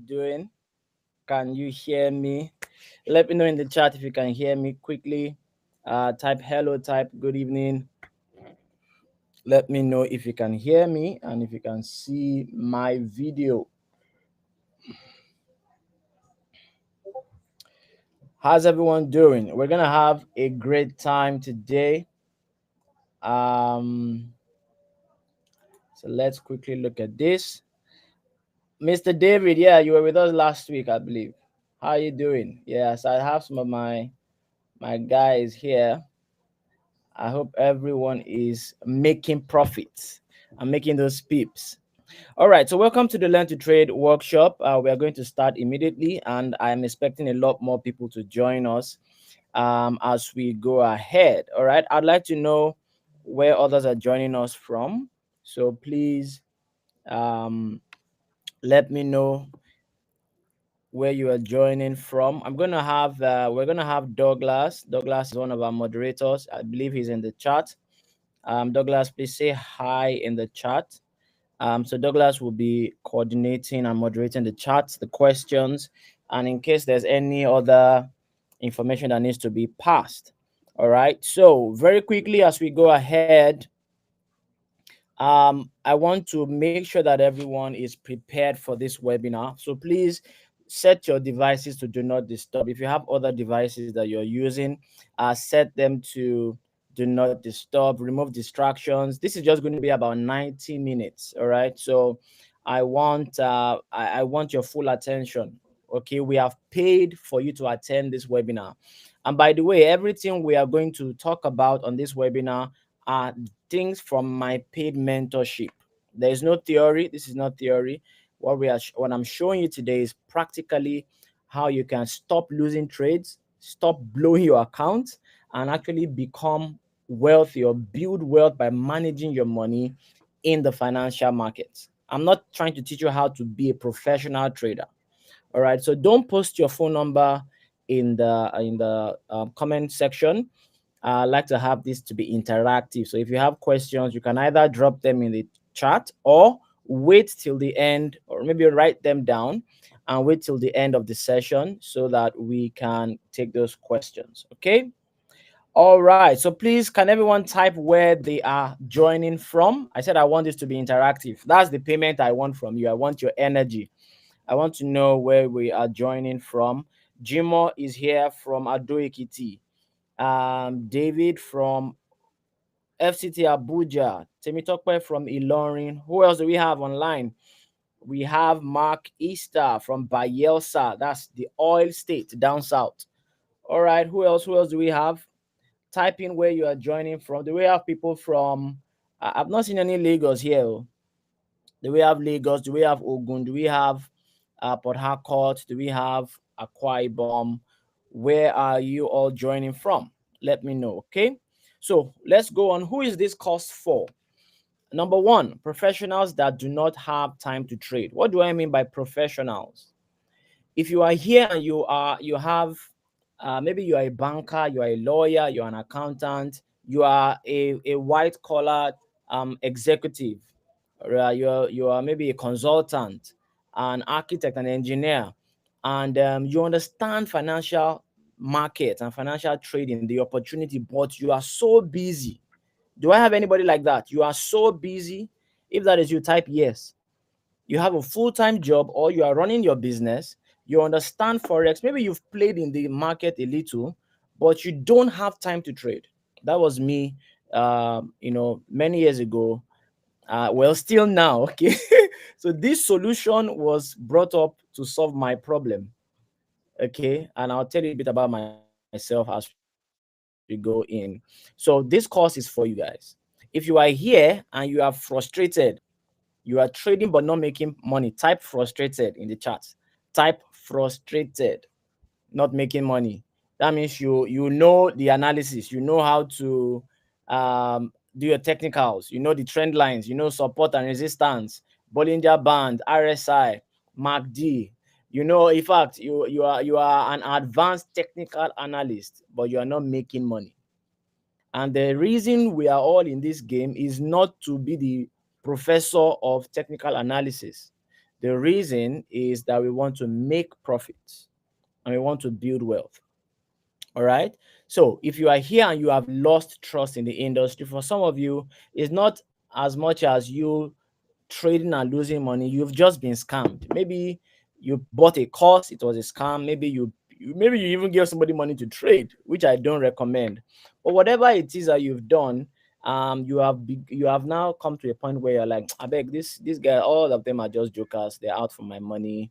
doing? Can you hear me? Let me know in the chat if you can hear me quickly. Type hello, type good evening. Let me know if you can hear me and if you can see my video. How's everyone doing? We're gonna have a great time today. Um, so let's quickly look at this. Mr. David, yeah, you were with us last week, I believe. How are you doing? Yes, I have some of my guys here. I hope everyone is making profits and making those pips. All right, so welcome to the Learn to Trade workshop. We are going to start immediately, and I'm expecting a lot more people to join us as we go ahead. All right, I'd like to know where others are joining us from. So please um, let me know where you are joining from. We're gonna have Douglas. Douglas is one of our moderators. I believe he's in the chat. Douglas, please say hi in the chat. So Douglas will be coordinating and moderating the chats, the questions, and in case there's any other information that needs to be passed. All right. So very quickly as we go ahead, I want to make sure that everyone is prepared for this webinar. So please set your devices to do not disturb. If you have other devices that you're using, set them to do not disturb, remove distractions. This is just going to be about 90 minutes. All right. So I want your full attention. Okay. We have paid for you to attend this webinar. And by the way, everything we are going to talk about on this webinar are things from my paid mentorship. There is no theory. This is not theory. What I'm showing you today is practically how you can stop losing trades, stop blowing your account, and actually become wealthy or build wealth by managing your money in the financial markets. I'm not trying to teach you how to be a professional trader. All right. So don't post your phone number in the comment section. I like to have this to be interactive. So if you have questions, you can either drop them in the chat or wait till the end, or maybe write them down and wait till the end of the session so that we can take those questions. Okay. All right. So please, can everyone type where they are joining from? I said I want this to be interactive. That's the payment I want from you. I want your energy. I want to know where we are joining from. Jimo is here from Ado Ekiti. David from FCT Abuja. Temitope from Ilorin. Who else do we have online? We have Mark Easter from Bayelsa. That's the oil state down south. All right. Who else? Who else do we have? Type in where you are joining from. Do we have people from? I've not seen any Lagos here. Oh. Do we have Lagos? Do we have Ogun? Do we have Port Harcourt? Do we have Akwa Ibom? Where are you all joining from? Let me know, okay? So let's go on. Who is this course for? Number one, professionals that do not have time to trade. What do I mean by professionals? If you are here and you have maybe you are a banker, you are a lawyer, you are an accountant, you are a white collar executive, you are maybe a consultant, an architect, an engineer, and you understand financial markets and financial trading, the opportunity, but you are so busy. Do I have anybody like that? You are so busy. If that is you, type yes. You have a full-time job or you are running your business, you understand forex, maybe you've played in the market a little, but you don't have time to trade. That was me many years ago. Well, still now. Okay. So this solution was brought up to solve my problem. Okay, and I'll tell you a bit about myself as we go in. So this course is for you guys. If you are here and you are frustrated, you are trading but not making money, type frustrated in the chat. Type frustrated, not making money. That means you know the analysis, you know how to do your technicals, you know the trend lines, you know support and resistance, Bollinger Band, RSI, MACD. You know, in fact, you are an advanced technical analyst, but you are not making money. And the reason we are all in this game is not to be the professor of technical analysis. The reason is that we want to make profits and we want to build wealth. All right. So if you are here and you have lost trust in the industry, for some of you, it's not as much as you trading and losing money. You've just been scammed. Maybe you bought a course, it was a scam. Maybe you even gave somebody money to trade, which I don't recommend. But whatever it is that you've done, you have now come to a point where you're like, I beg this guy, all of them are just jokers. They're out for my money.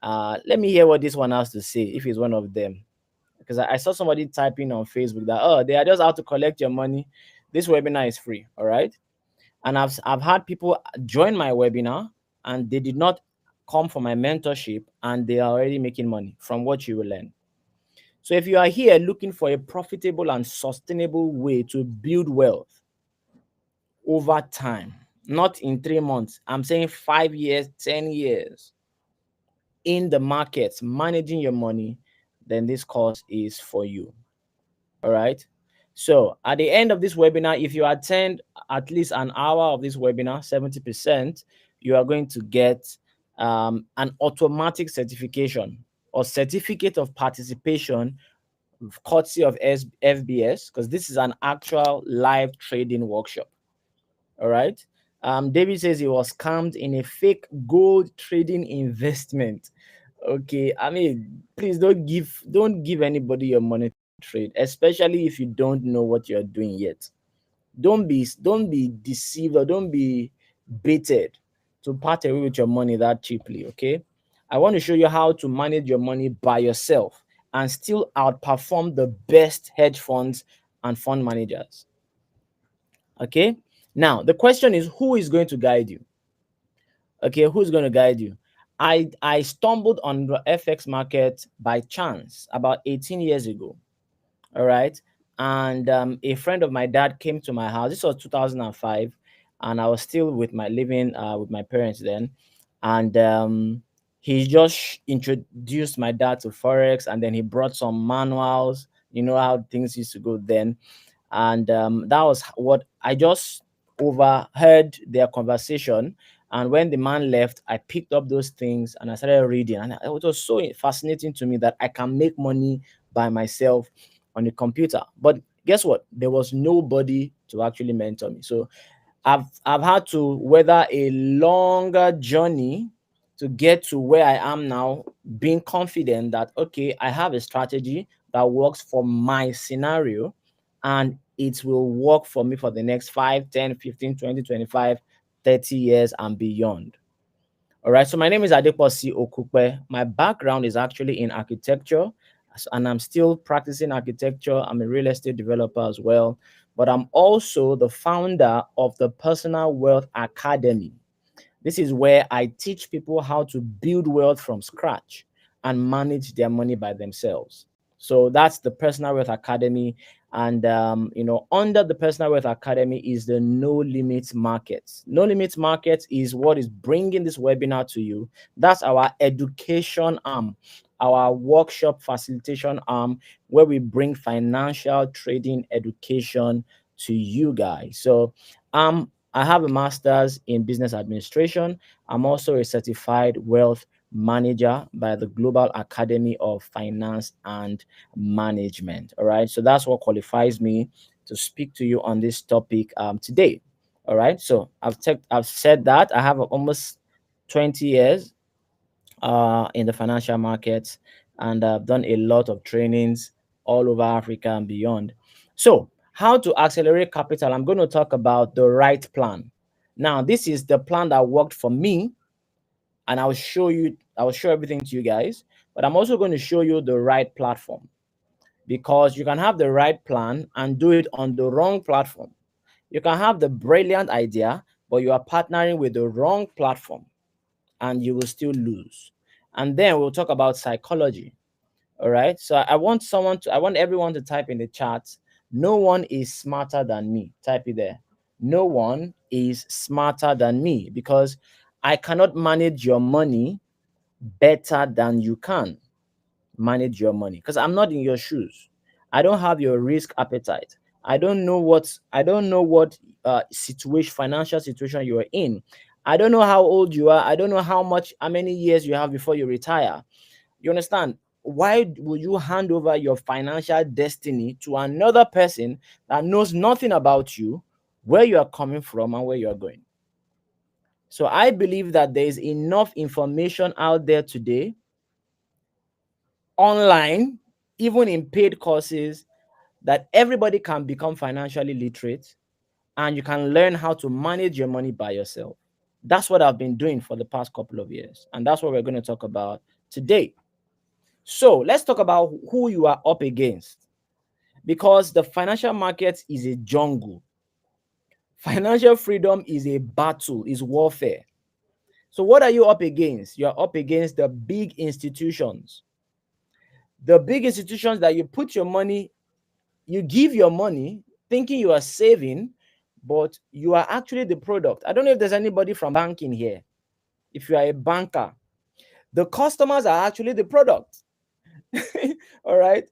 Let me hear what this one has to say if he's one of them, because I saw somebody typing on Facebook that, oh, they are just out to collect your money. This webinar is free. All right. And I've had people join my webinar and they did not come for my mentorship and they are already making money from what you will learn. So if you are here looking for a profitable and sustainable way to build wealth over time, not in 3 months, I'm saying 5 years, 10 years in the markets, managing your money, then this course is for you. All right. So at the end of this webinar, if you attend at least an hour of this webinar, 70%, you are going to get an automatic certification or certificate of participation courtesy of FBS, because this is an actual live trading workshop. All right. David says he was scammed in a fake gold trading investment. Okay, I mean, please don't give anybody your money to trade, especially if you don't know what you're doing yet. Don't be deceived or don't be baited to part away with your money that cheaply. Okay, I want to show you how to manage your money by yourself and still outperform the best hedge funds and fund managers. Okay, now the question is, who is going to guide you? Okay, who's going to guide you? I stumbled on the FX market by chance about 18 years ago. All right. And a friend of my dad came to my house. This was 2005, and I was still with my living with my parents then. And he just introduced my dad to Forex, and then he brought some manuals. You know how things used to go then. And that was what I just overheard their conversation. And when the man left, I picked up those things and I started reading, and it was so fascinating to me that I can make money by myself on the computer. But guess what? There was nobody to actually mentor me. So I've had to weather a longer journey to get to where I am now, being confident that okay, I have a strategy that works for my scenario and it will work for me for the next 5, 10, 15, 20, 25, 30 years and beyond. All right, so my name is Adeposi Okupe. My background is actually in architecture, and I'm still practicing architecture. I'm a real estate developer as well, but I'm also the founder of the Personal Wealth Academy. This is where I teach people how to build wealth from scratch and manage their money by themselves. So that's the Personal Wealth Academy. And, under the Personal Wealth Academy is the No Limits Markets. No Limits Markets is what is bringing this webinar to you. That's our education arm, our workshop facilitation arm, where we bring financial trading education to you guys. So, I have a master's in business administration. I'm also a certified wealth manager by the Global Academy of Finance and Management. All right. So that's what qualifies me to speak to you on this topic today. All right. So I've said that I have almost 20 years in the financial markets, and I've done a lot of trainings all over Africa and beyond. So, how to accelerate capital? I'm going to talk about the right plan. Now, this is the plan that worked for me, and I will show everything to you guys, but I'm also going to show you the right platform, because you can have the right plan and do it on the wrong platform. You can have the brilliant idea, but you are partnering with the wrong platform and you will still lose. And then we'll talk about psychology. All right. So I want everyone to type in the chat. No one is smarter than me. Type it there. No one is smarter than me, because I cannot manage your money better than you can manage your money, because I'm not in your shoes. I don't have your risk appetite. I don't know what situation, financial situation you are in. I don't know how old you are. I don't know how many years you have before you retire. You understand? Why would you hand over your financial destiny to another person that knows nothing about you, where you are coming from, and where you are going? So I believe that there is enough information out there today, online, even in paid courses, that everybody can become financially literate and you can learn how to manage your money by yourself. That's what I've been doing for the past couple of years. And that's what we're going to talk about today. So let's talk about who you are up against, because the financial market is a jungle. Financial freedom is a battle, is warfare. So what are you up against? You're up against the big institutions. The big institutions that you put your money, you give your money thinking you are saving, but you are actually the product. I don't know if there's anybody from banking here. If you are a banker, the customers are actually the product. All right.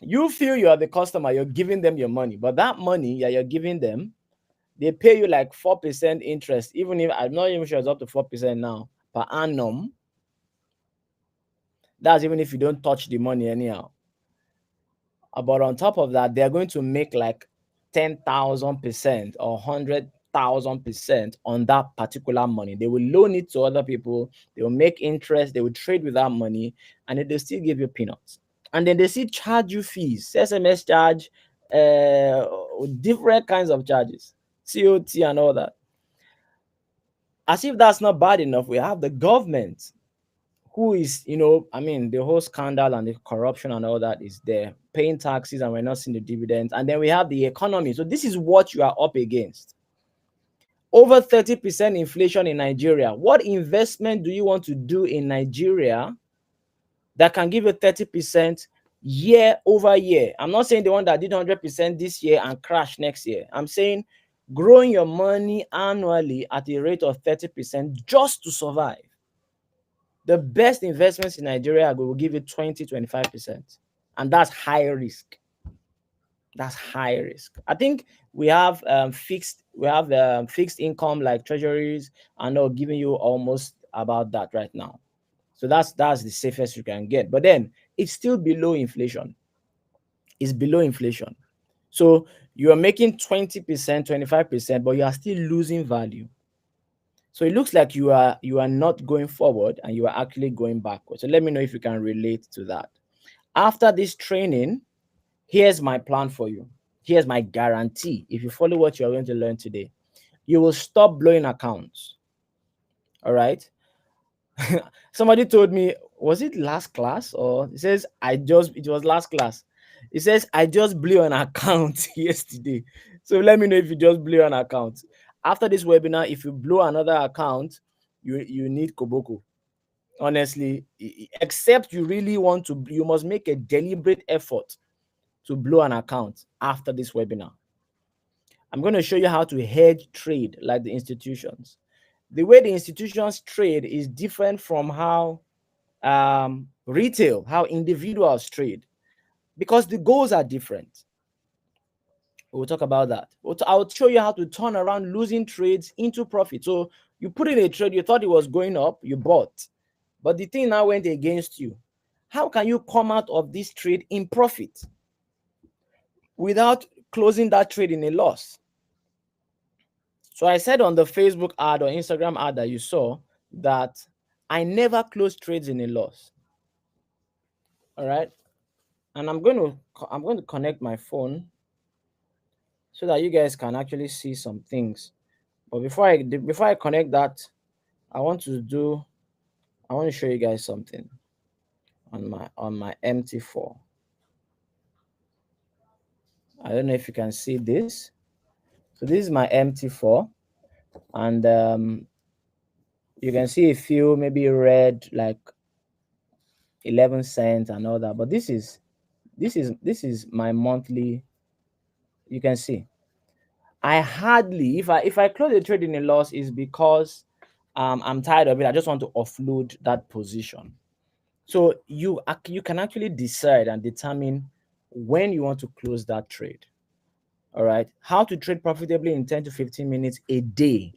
You feel you are the customer, you're giving them your money, but that money that you're giving them, they pay you like 4% interest, even if I'm not even sure it's up to 4% now per annum. That's even if you don't touch the money anyhow. But on top of that, they're going to make like 10,000% or 100,000% on that particular money. They will loan it to other people, they will make interest, they will trade with that money, and then they still give you peanuts. And then they still charge you fees, SMS charge, different kinds of charges, COT and all that. As if that's not bad enough, we have the government, who is, I mean, the whole scandal and the corruption and all that is there, paying taxes, and we're not seeing the dividends. And then we have the economy. So this is what you are up against. Over 30% inflation in Nigeria. What investment do you want to do in Nigeria that can give you 30% year over year? I'm not saying the one that did 100% this year and crash next year. I'm saying growing your money annually at a rate of 30% just to survive. The best investments in Nigeria will give you 20-25%. And that's high risk. That's high risk. I think we have fixed income like treasuries, and they're giving you almost about that right now. So that's the safest you can get. But then it's still below inflation. It's below inflation. So you are making 20%, 25%, but you are still losing value. So it looks like you are not going forward and you are actually going backwards. So let me know if you can relate to that. After this training, here's my plan for you. Here's my guarantee. If you follow what you're going to learn today, you will stop blowing accounts. All right. Somebody told me, was it last class? Or it says, it was last class. It says, I just blew an account yesterday. So let me know if you just blew an account. After this webinar, if you blow another account, you need Koboko. Honestly, except you really want to, you must make a deliberate effort to blow an account after this webinar. I'm going to show you how to hedge trade like the institutions. The way the institutions trade is different from how retail, how individuals trade, because the goals are different. We'll talk about that. I'll show you how to turn around losing trades into profit. So you put in a trade, you thought it was going up, you bought, but the thing now went against you. How can you come out of this trade in profit without closing that trade in a loss? So I said on the Facebook ad or Instagram ad that you saw that I never close trades in a loss. All right. And I'm going to connect my phone so that you guys can actually see some things. But before I connect that, I want to show you guys something on my MT4. I don't know if you can see this. So this is my MT4, and you can see a few maybe red like 11 cents and all that. But this is my monthly. You can see I hardly, if I close a trade in a loss, is because I'm tired of it. I just want to offload that position. So you can actually decide and determine when you want to close that trade. All right. How to trade profitably in 10 to 15 minutes a day.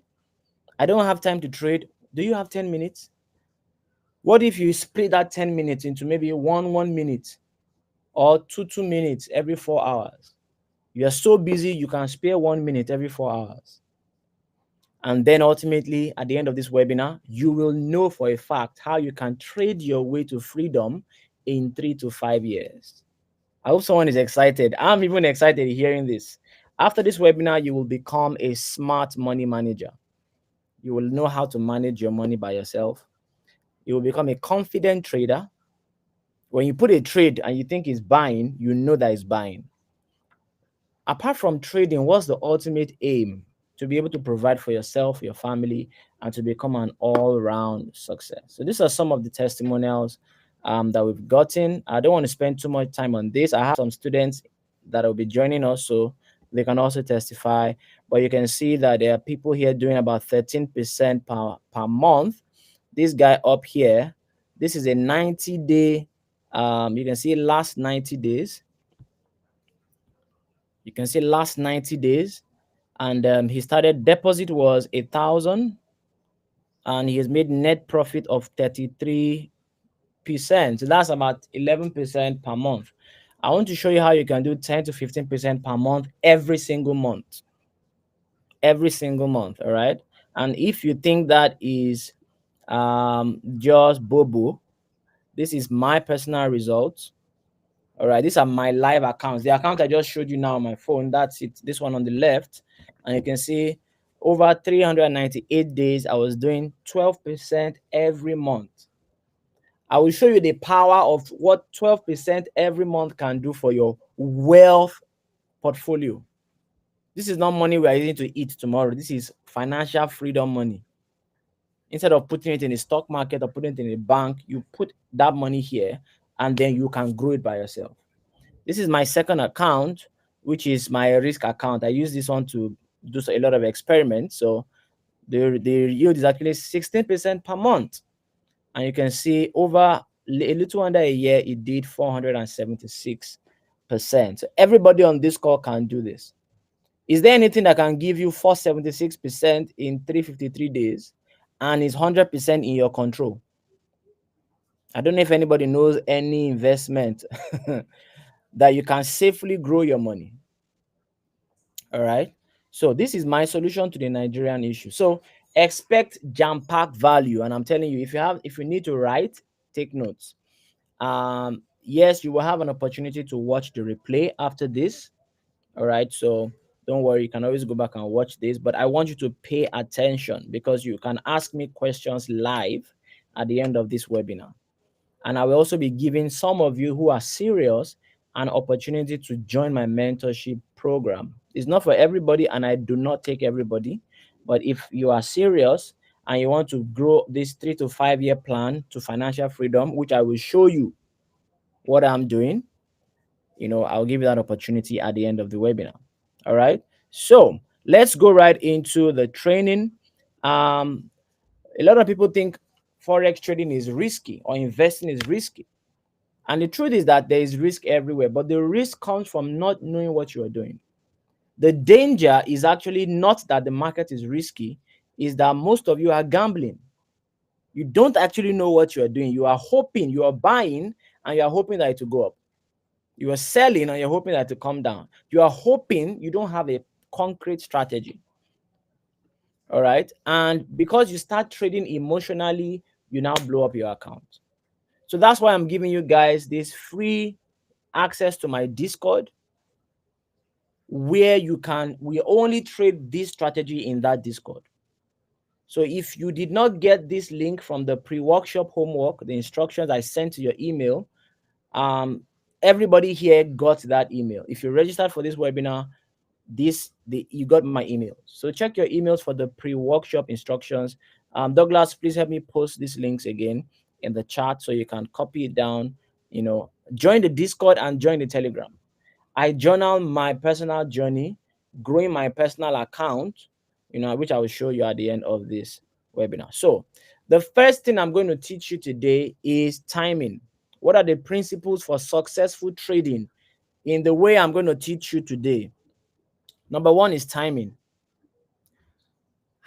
I don't have time to trade. Do you have 10 minutes? What if you split that 10 minutes into maybe 1 minute or 2 minutes every 4 hours? You are so busy, you can spare 1 minute every 4 hours. And then ultimately, at the end of this webinar, you will know for a fact how you can trade your way to freedom in 3 to 5 years. I hope someone is excited. I'm even excited hearing this. After this webinar, you will become a smart money manager. You will know how to manage your money by yourself. You will become a confident trader. When you put a trade and you think it's buying, you know that it's buying. Apart from trading, what's the ultimate aim? To be able to provide for yourself, your family, and to become an all-round success. So these are some of the testimonials that we've gotten. I don't want to spend too much time on this. I have some students that will be joining us, so they can also testify. But you can see that there are people here doing about 13% per month. This guy up here, this is a 90-day. You can see last 90 days. You can see last 90 days, and he started deposit was 1,000, and he has made net profit of 33%. So that's about 11% per month. I want to show you how you can do 10 to 15% per month every single month. Every single month, all right? And if you think that is just bobo, this is my personal results. All right, these are my live accounts. The account I just showed you now on my phone, that's it. This one on the left. And you can see over 398 days, I was doing 12% every month. I will show you the power of what 12% every month can do for your wealth portfolio. This is not money we are using to eat tomorrow. This is financial freedom money. Instead of putting it in the stock market or putting it in a bank, you put that money here and then you can grow it by yourself. This is my second account, which is my risk account. I use this one to do a lot of experiments. So the yield is actually 16% per month. And you can see over a little under a year, it did 476%. So everybody on this call can do this. Is there anything that can give you 476% in 353 days and is 100% in your control? I don't know if anybody knows any investment that you can safely grow your money. All right. So this is my solution to the Nigerian issue. So expect jam-packed value. And I'm telling you, if you need to write, take notes. Yes, you will have an opportunity to watch the replay after this. All right. So don't worry, you can always go back and watch this. But I want you to pay attention because you can ask me questions live at the end of this webinar. And I will also be giving some of you who are serious an opportunity to join my mentorship program. It's not for everybody, and I do not take everybody. But if you are serious and you want to grow this 3 to 5 year plan to financial freedom, which I will show you what I'm doing, I'll give you that opportunity at the end of the webinar. All right. So let's go right into the training. A lot of people think forex trading is risky or investing is risky. And the truth is that there is risk everywhere, but the risk comes from not knowing what you are doing. The danger is actually not that the market is risky, is that most of you are gambling. You don't actually know what you are doing. You are hoping, you are buying, and you are hoping that it will go up. You are selling, and you're hoping that it will come down. You are hoping, you don't have a concrete strategy. All right. And because you start trading emotionally, you now blow up your account. So that's why I'm giving you guys this free access to my Discord, where we only trade this strategy in that Discord. So if you did not get this link from the pre-workshop homework, the instructions I sent to your email, everybody here got that email. If you registered for this webinar, you got my email. So check your emails for the pre-workshop instructions. Douglas, please help me post these links again in the chat so you can copy it down. Join the Discord and join the Telegram. I journal my personal journey, growing my personal account, which I will show you at the end of this webinar. So the first thing I'm going to teach you today is timing. What are the principles for successful trading in the way I'm going to teach you today? Number one is timing.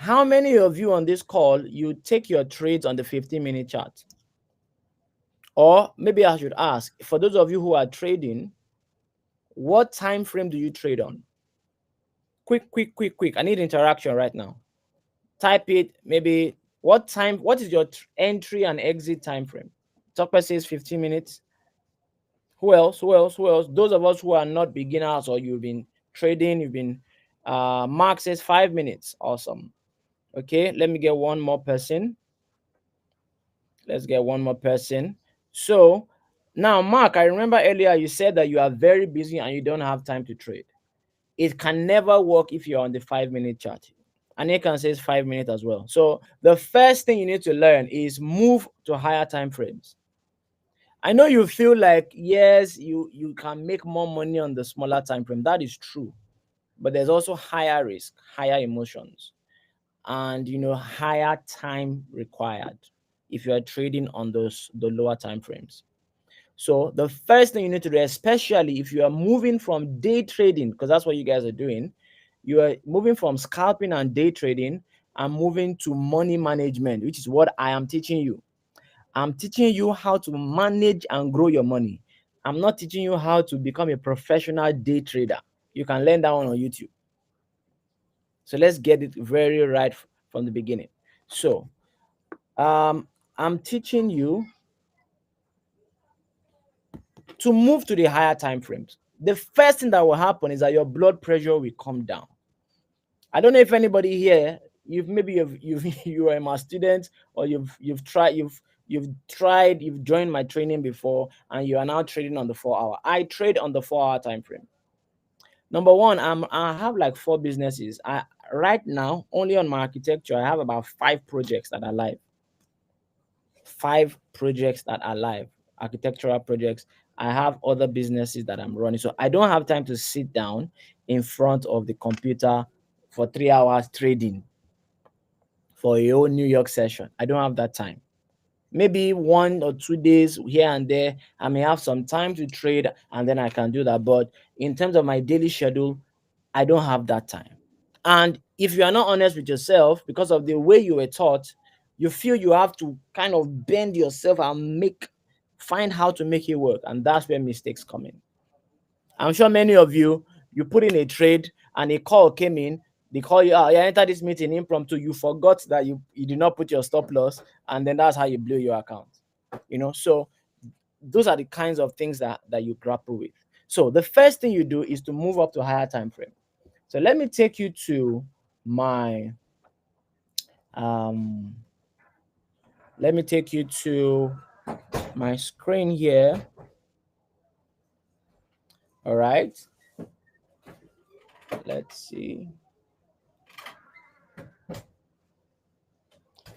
How many of you on this call, you take your trades on the 15-minute chart? Or maybe I should ask, for those of you who are trading, what time frame do you trade on? Quick, quick, quick, quick. I need interaction right now. Type it. Maybe what is your entry and exit time frame? Talker says 15 minutes. Who else? Who else? Who else? Those of us who are not beginners or you've been trading, you've been Mark says 5 minutes. Awesome. Okay, let me get one more person. Let's get one more person. So now, Mark, I remember earlier you said that you are very busy and you don't have time to trade. It can never work if you're on the 5-minute chart. And it can say 5 minutes as well. So the first thing you need to learn is move to higher time frames. I know you feel like, yes, you can make more money on the smaller time frame. That is true. But there's also higher risk, higher emotions, and higher time required if you are trading on the lower time frames. So the first thing you need to do, especially if you are moving from day trading, because that's what you guys are doing, you are moving from scalping and day trading and moving to money management, which is what I am teaching you. I'm teaching you how to manage and grow your money. I'm not teaching you how to become a professional day trader. You can learn that one on YouTube. So let's get it very right from the beginning. So I'm teaching you to move to the higher time frames. The first thing that will happen is that your blood pressure will come down. I don't know if anybody here, you are my student, or you've joined my training before and you are now trading on the 4 hour. I trade on the 4 hour time frame. Number one, I have like 4 businesses. I right now only on my architecture I have about 5 projects that are live. 5 projects that are live, architectural projects. I have other businesses that I'm running. So I don't have time to sit down in front of the computer for 3 hours trading for a whole New York session. I don't have that time. Maybe 1 or 2 days here and there, I may have some time to trade and then I can do that. But in terms of my daily schedule, I don't have that time. And if you are not honest with yourself because of the way you were taught, you feel you have to kind of bend yourself and find how to make it work. And that's where mistakes come in. I'm sure many of you put in a trade and a call came in. They call you out, enter this meeting impromptu. You forgot that you did not put your stop loss, and then that's how you blew your account. So those are the kinds of things that you grapple with. So the first thing you do is to move up to higher time frame. So let me take you to my um let me take you to my screen here. All right, let's see.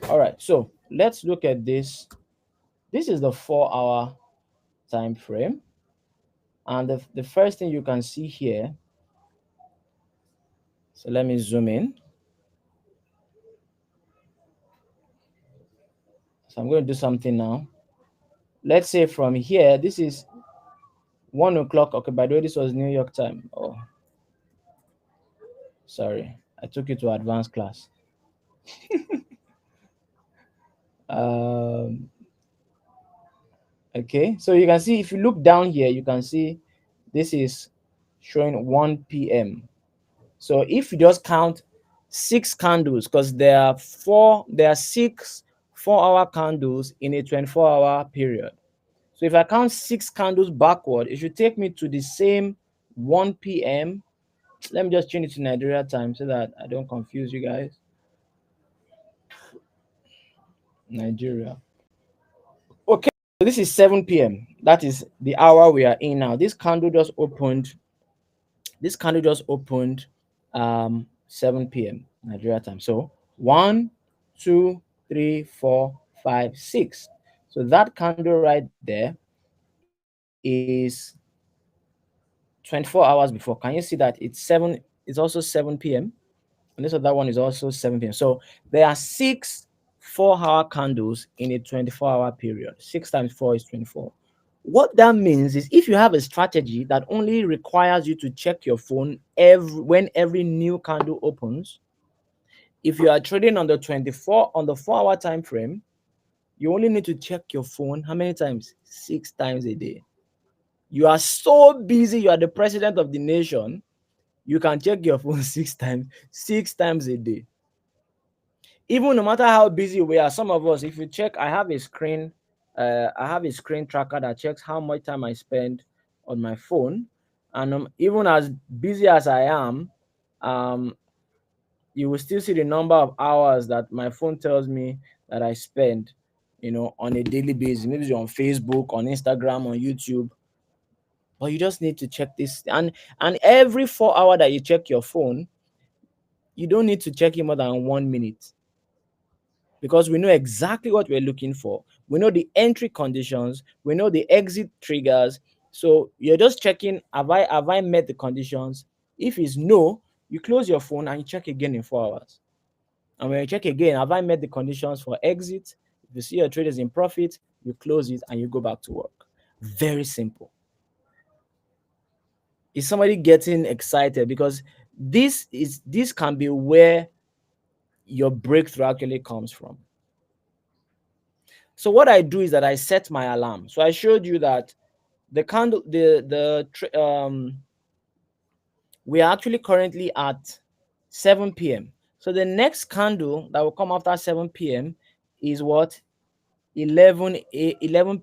All right, so let's look at this. This is the 4 hour time frame, and the first thing you can see here, so let me zoom in. So I'm going to do something now. Let's say from here, this is 1 o'clock. Okay, by the way, this was New York time. Oh, sorry, I took you to advanced class. um okay, so you can see, if you look down here, you can see this is showing 1 p.m. So if you just count 6 candles, because there are 6 4-hour candles in a 24-hour period. So if I count 6 candles backward, it should take me to the same 1 p.m. Let me just change it to Nigeria time so that I don't confuse you guys. Nigeria. Okay, so this is 7 p.m. That is the hour we are in now. This candle just opened 7 p.m. Nigeria time. So 1, 2, 3, 4, 5, 6. So that candle right there is 24 hours before. Can you see that it's also 7 p.m. and this other one is also 7 p.m. So there are 6 4-hour candles in a 24-hour period. 6 times 4 is 24. What that means is, if you have a strategy that only requires you to check your phone when every new candle opens, If you are trading on the 4-hour time frame, you only need to check your phone how many times? 6 times a day. You are so busy, you are the president of the nation, you can check your phone 6 times a day. Even no matter how busy we are, some of us, if you check, I have a screen tracker that checks how much time I spend on my phone. And even as busy as I am, um, you will still see the number of hours that my phone tells me that I spend, on a daily basis. Maybe it's on Facebook, on Instagram, on YouTube. But you just need to check this. And every 4 hour that you check your phone, you don't need to check it more than 1 minute, because we know exactly what we're looking for. We know the entry conditions, we know the exit triggers. So you're just checking, have I met the conditions? If it's no, you close your phone and you check again in 4 hours. And when you check again, have I met the conditions for exit? If you see your trade is in profit, you close it and you go back to work. Very simple. Is somebody getting excited? Because this can be where your breakthrough actually comes from. So what I do is that I set my alarm. So I showed you that the candle, we are actually currently at 7 p.m. So the next candle that will come after 7 p.m. is what? 11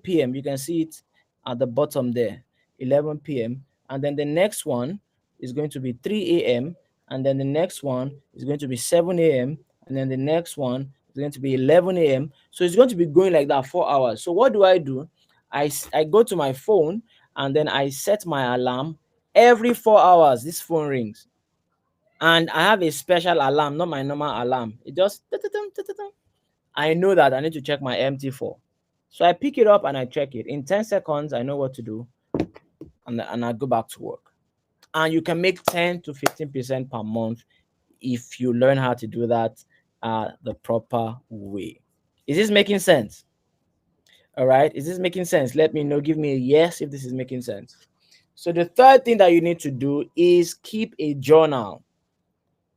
p.m. You can see it at the bottom there, 11 p.m. And then the next one is going to be 3 a.m. And then the next one is going to be 7 a.m. And then the next one is going to be 11 a.m. So it's going to be going like that 4 hours. So what do? I go to my phone and then I set my alarm. Every 4 hours, this phone rings. And I have a special alarm, not my normal alarm. It just, I know that I need to check my MT4. So I pick it up and I check it. In 10 seconds, I know what to do, and I go back to work. And you can make 10 to 15% per month if you learn how to do that the proper way. Is this making sense? All right. Is this making sense? Let me know. Give me a yes if this is making sense. So the third thing that you need to do is keep a journal.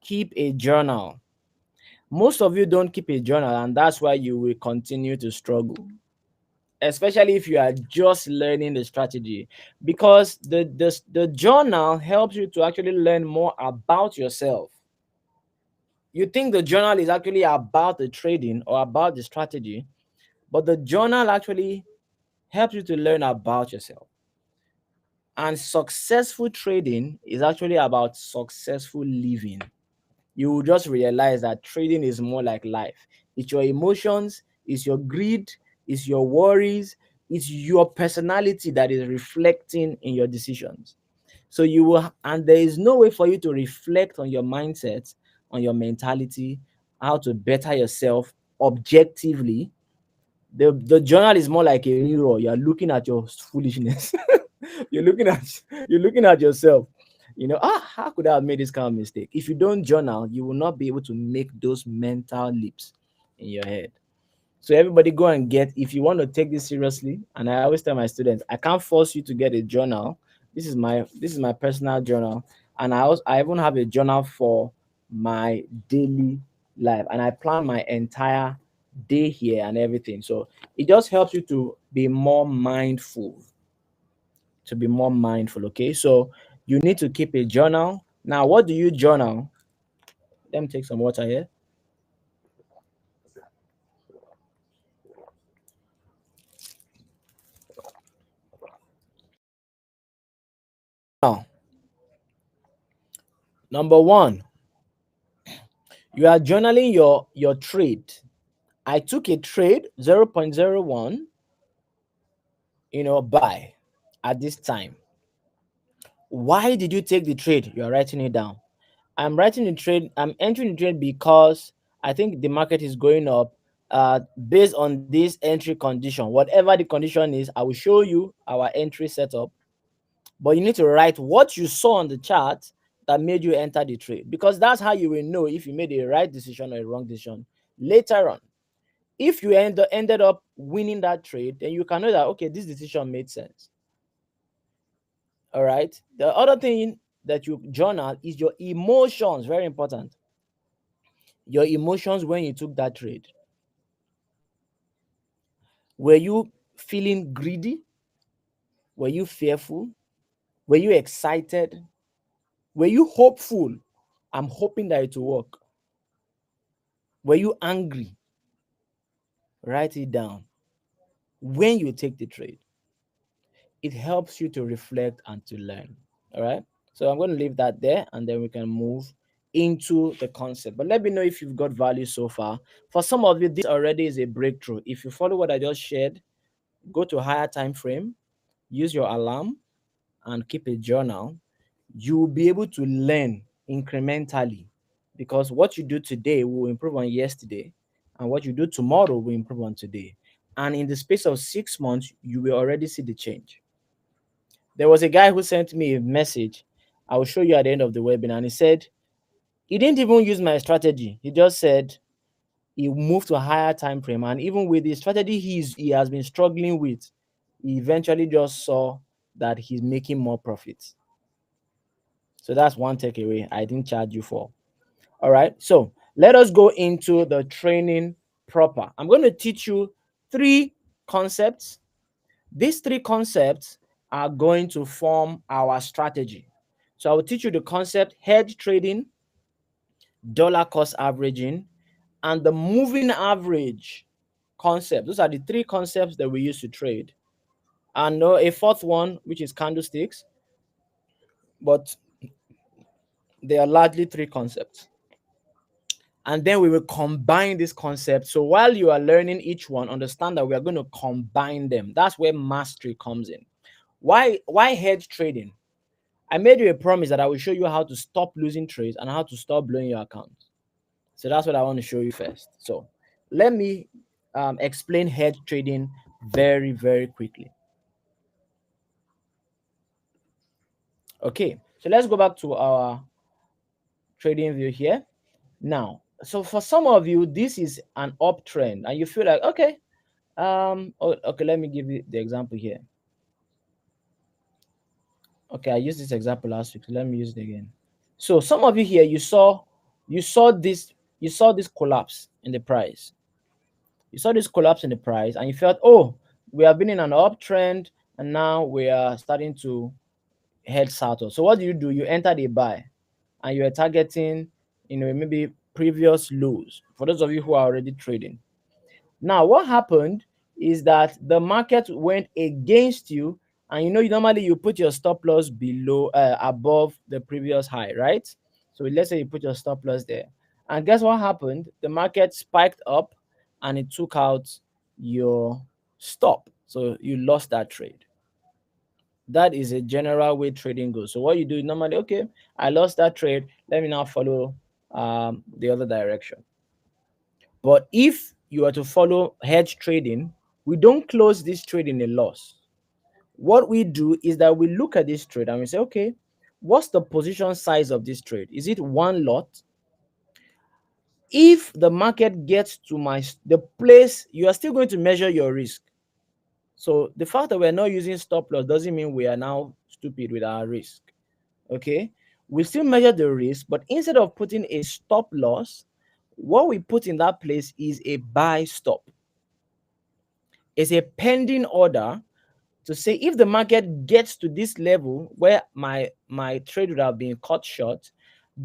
Keep a journal. Most of you don't keep a journal, and that's why you will continue to struggle, especially if you are just learning the strategy, because the journal helps you to actually learn more about yourself. You think the journal is actually about the trading or about the strategy, but the journal actually helps you to learn about yourself. And successful trading is actually about successful living. You will just realize that trading is more like life. It's your emotions, it's your greed, it's your worries, it's your personality that is reflecting in your decisions. So and there is no way for you to reflect on your mindset, on your mentality, how to better yourself objectively. The journal is more like a mirror. You're looking at your foolishness. you're looking at you're looking at yourself. How could I have made this kind of mistake? If you don't journal, you will not be able to make those mental leaps in your head. So everybody go and get, if you want to take this seriously, and I always tell my students, I can't force you to get a journal. This is my personal journal. And I even have a journal for my daily life. And I plan my entire day here and everything. So it just helps you to be more mindful. Okay? So you need to keep a journal. Now, what do you journal? Let me take some water here. Now, number one, you are journaling your trade. I took a trade 0.01, buy at this time. Why did you take the trade? You are writing it down. I'm writing the trade. I'm entering the trade because I think the market is going up. Based on this entry condition, whatever the condition is, I will show you our entry setup. But you need to write what you saw on the chart that made you enter the trade, because that's how you will know if you made a right decision or a wrong decision later on. If you ended up winning that trade, then you can know that, okay, this decision made sense. All right. The other thing that you journal is your emotions. Very important. Your emotions when you took that trade. Were you feeling greedy? Were you fearful? Were you excited? Were you hopeful? I'm hoping that it will work. Were you angry? Write it down. When you take the trade, it helps you to reflect and to learn. All right. So I'm going to leave that there and then we can move into the concept. But let me know if you've got value so far. For some of you, this already is a breakthrough. If you follow what I just shared, go to higher time frame, use your alarm, and keep a journal. You will be able to learn incrementally because what you do today will improve on yesterday, and what you do tomorrow will improve on today. And in the space of 6 months, you will already see the change. There was a guy who sent me a message. I will show you at the end of the webinar. And he said he didn't even use my strategy. He just said he moved to a higher time frame. And even with the strategy he has been struggling with, he eventually just saw that he's making more profits. So that's one takeaway I didn't charge you for. All right. So let us go into the training proper. I'm going to teach you 3 concepts. These 3 concepts are going to form our strategy. So I will teach you the concept hedge trading, dollar cost averaging, and the moving average concept. Those are the 3 concepts that we use to trade. And a fourth one, which is candlesticks, but they are largely 3 concepts. And then we will combine this concept. So while you are learning each one, understand that we are going to combine them. That's where mastery comes in. Why hedge trading? I made you a promise that I will show you how to stop losing trades and how to stop blowing your account. So that's what I want to show you first. So let me explain hedge trading very, very quickly. Okay, so let's go back to our trading view here. Now, so for some of you, this is an uptrend and you feel like, okay, okay, let me give you the example here. Okay, I used this example last week, so let me use it again. So some of you here, you saw this collapse in the price. You saw this collapse in the price and you felt, oh, we have been in an uptrend and now we are starting to head south. So what do? You enter the buy and you're targeting, maybe previous lows for those of you who are already trading. Now, what happened is that the market went against you, and normally you put your stop loss above the previous high, right? So let's say you put your stop loss there, and guess what happened? The market spiked up, and it took out your stop, so you lost that trade. That is a general way trading goes. So what you do normally, okay, I lost that trade. Let me now follow the other direction. But if you are to follow hedge trading, we don't close this trade in a loss. What we do is that we look at this trade and we say, okay, what's the position size of this trade? Is it one lot? If the market gets to the place, you are still going to measure your risk. So the fact that we're not using stop loss doesn't mean we are now stupid with our risk. Okay, we still measure the risk, but instead of putting a stop loss, what we put in that place is a buy stop. It's a pending order to say if the market gets to this level where my trade would have been cut short,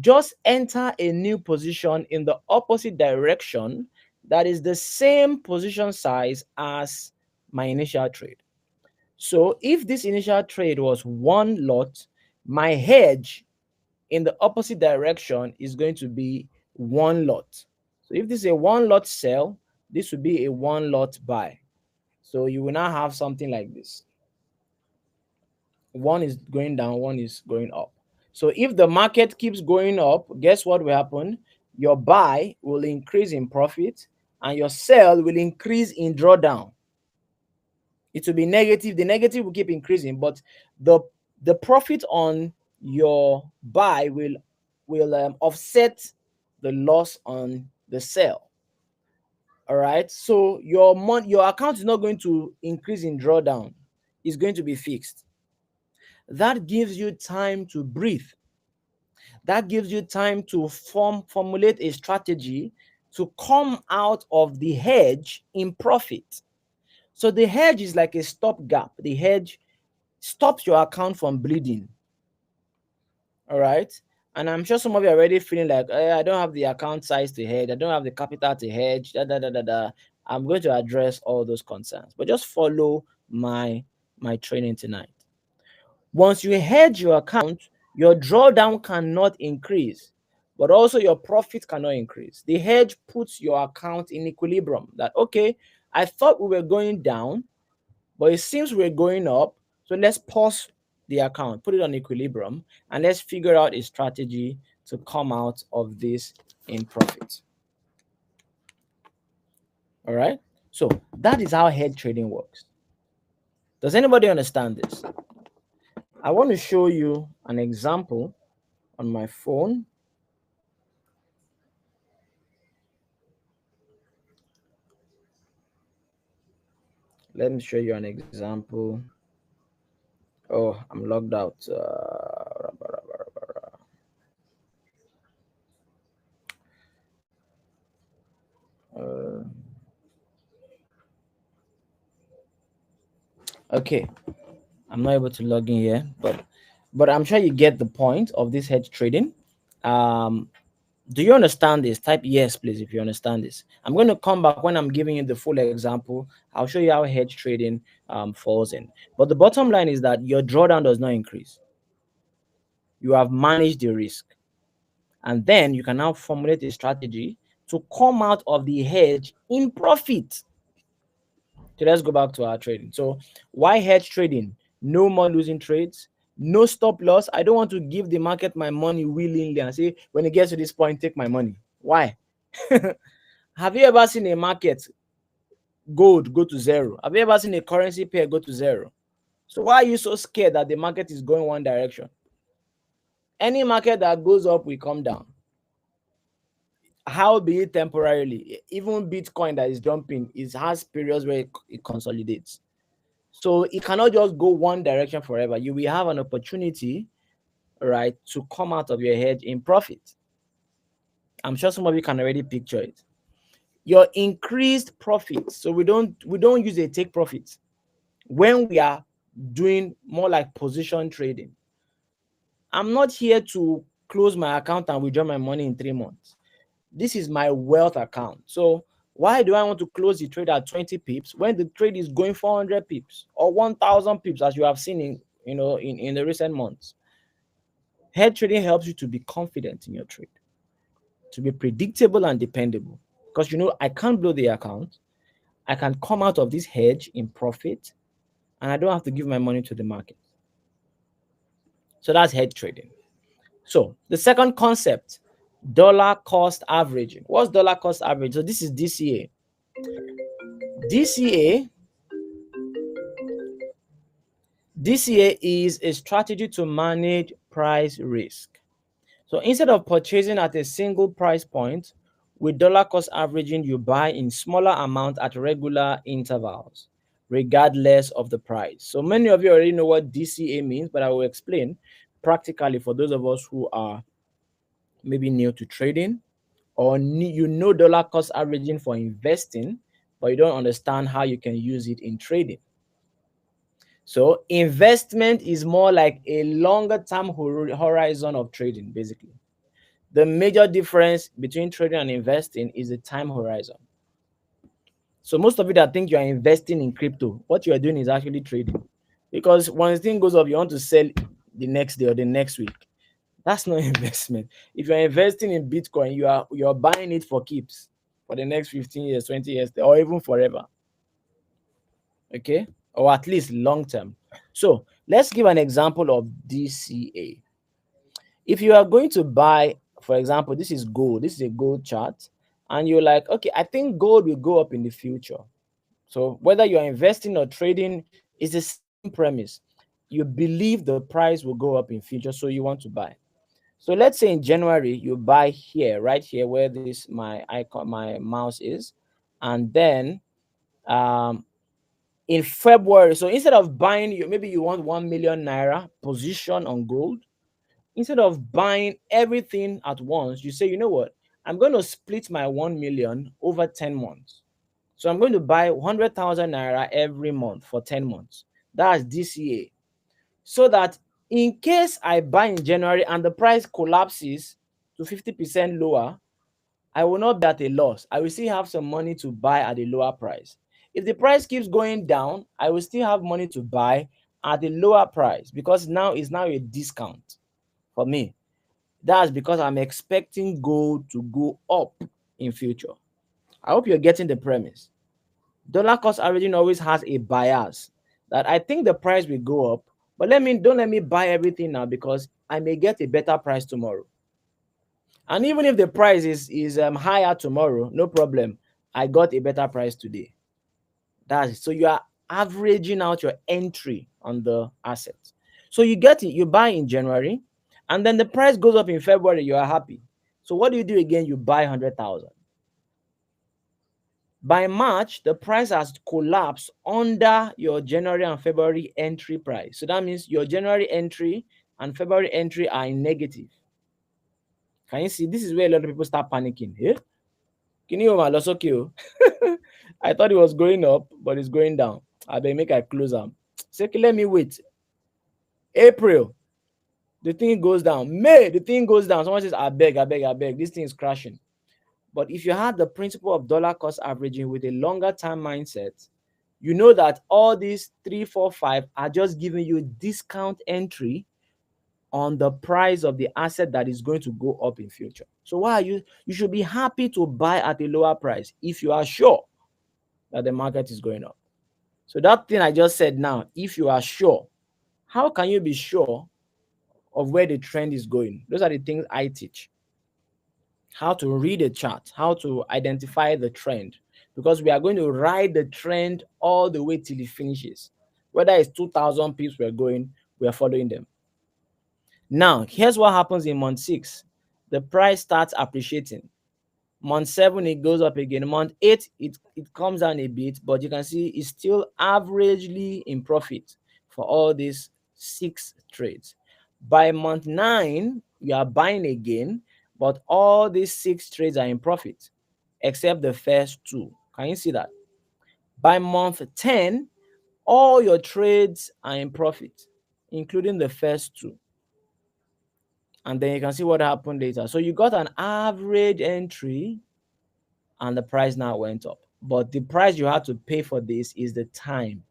just enter a new position in the opposite direction that is the same position size as my initial trade. So if this initial trade was one lot, my hedge in the opposite direction is going to be one lot. So if this is a one lot sell, this would be a one lot buy. So you will now have something like this. One is going down, one is going up. So if the market keeps going up, guess what will happen? Your buy will increase in profit and your sell will increase in drawdown. It will be negative. The negative will keep increasing, but the profit on your buy will offset the loss on the sell. All right. So your account is not going to increase in drawdown. It's going to be fixed. That gives you time to breathe. That gives you time to formulate a strategy to come out of the hedge in profit. So the hedge is like a stopgap. The hedge stops your account from bleeding. All right. And I'm sure some of you are already feeling like, I don't have the account size to hedge. I don't have the capital to hedge. Da, da, da, da, da. I'm going to address all those concerns, but just follow my training tonight. Once you hedge your account, your drawdown cannot increase, but also your profit cannot increase. The hedge puts your account in equilibrium. That, okay, I thought we were going down, but it seems we're going up. So let's pause the account, put it on equilibrium, and let's figure out a strategy to come out of this in profit. All right. So that is how hedge trading works. Does anybody understand this? I want to show you an example on my phone. Let me show you an example. Oh, I'm logged out. Uh, okay, I'm not able to log in here, but I'm sure you get the point of this hedge trading. Um, do you understand this? Type yes, please, if you understand this. I'm going to come back when I'm giving you the full example. I'll show you how hedge trading falls in. But the bottom line is that your drawdown does not increase. You have managed the risk. And then you can now formulate a strategy to come out of the hedge in profit. So let's go back to our trading. So why hedge trading? No more losing trades, no stop loss. I don't want to give the market my money willingly and say, when it gets to this point, take my money. Why? Have you ever seen a market gold go to zero? Have you ever seen a currency pair go to zero? So why are you so scared that the market is going one direction? Any market that goes up will come down. How be it temporarily? Even Bitcoin that is jumping, it has periods where it consolidates. So it cannot just go one direction forever. You will have an opportunity, right, to come out of your hedge in profit. I'm sure some of you can already picture it. Your increased profits. So we don't use a take profit when we are doing more like position trading. I'm not here to close my account and withdraw my money in 3 months. This is my wealth account. So why do I want to close the trade at 20 pips when the trade is going 400 pips or 1,000 pips, as you have seen in the recent months? Head trading helps you to be confident in your trade, to be predictable and dependable. Because I can't blow the account. I can come out of this hedge in profit, and I don't have to give my money to the market. So that's head trading. So the second concept, dollar cost averaging. What's dollar cost average? So this is DCA. DCA DCA is a strategy to manage price risk. So instead of purchasing at a single price point, with dollar cost averaging, you buy in smaller amount at regular intervals, regardless of the price. So many of you already know what DCA means, but I will explain practically for those of us who are maybe new to trading, or dollar cost averaging for investing, but you don't understand how you can use it in trading. So investment is more like a longer term horizon of trading, basically. The major difference between trading and investing is the time horizon. So most of you that think you are investing in crypto, what you are doing is actually trading. Because when the thing goes up, you want to sell the next day or the next week. That's not investment. If you're investing in Bitcoin, you're buying it for keeps for the next 15 years, 20 years, or even forever. Okay? Or at least long term. So let's give an example of DCA. If you are going to buy, for example, this is gold, this is a gold chart, and you're like, okay, I think gold will go up in the future. So whether you're investing or trading, it's the same premise. You believe the price will go up in future, so you want to buy. So let's say in January you buy here, right here where this my icon, my mouse is, and then in February, so instead of buying, maybe you want 1 million naira position on gold, Instead of buying everything at once, you say, you know what? I'm going to split my 1 million over 10 months. So I'm going to buy 100,000 naira every month for 10 months. That's DCA. So that in case I buy in January and the price collapses to 50% lower, I will not be at a loss. I will still have some money to buy at a lower price. If the price keeps going down, I will still have money to buy at a lower price because now it's now a discount for me. That's because I'm expecting gold to go up in future. I hope you're getting the premise. Dollar cost averaging always has a bias that I think the price will go up, but don't let me buy everything now because I may get a better price tomorrow. And even if the price is higher tomorrow, no problem. I got a better price today. That's it. So you are averaging out your entry on the asset. So you get it, you buy in January, and then the price goes up in February, you are happy. So what do you do again? You buy 100,000. By March, the price has collapsed under your January and February entry price. So that means your January entry and February entry are in negative. Can you see? This is where a lot of people start panicking. Yeah? Can you loss okay? I thought it was going up, but it's going down. I better make I close them. Say, okay, let me wait. April, the thing goes down. May, the thing goes down. Someone says, I beg. This thing is crashing. But if you had the principle of dollar cost averaging with a longer term mindset, you know that all these 3, 4, 5 are just giving you discount entry on the price of the asset that is going to go up in future. So why are you should be happy to buy at a lower price if you are sure that the market is going up. So that thing I just said now, if you are sure, how can you be sure of where the trend is going? Those are the things I teach. How to read a chart, how to identify the trend, because we are going to ride the trend all the way till it finishes. Whether it's 2,000 pips we're going, we are following them. Now, here's what happens in month 6. The price starts appreciating. Month 7, it goes up again. Month 8, it comes down a bit, but you can see it's still averagely in profit for all these 6 trades. By month 9, you are buying again, but all these 6 trades are in profit, except the first 2. Can you see that? By month 10, all your trades are in profit, including the first 2. And then you can see what happened later. So you got an average entry and the price now went up. But the price you have to pay for this is the time.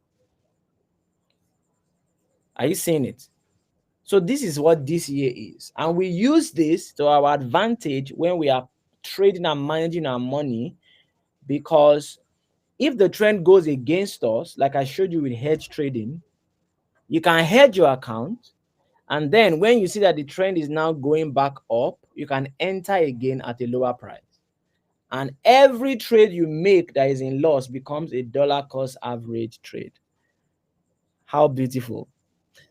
Are you seeing it? So this is what DCA is. And we use this to our advantage when we are trading and managing our money, because if the trend goes against us, like I showed you with hedge trading, you can hedge your account. And then when you see that the trend is now going back up, you can enter again at a lower price. And every trade you make that is in loss becomes a dollar cost average trade. How beautiful.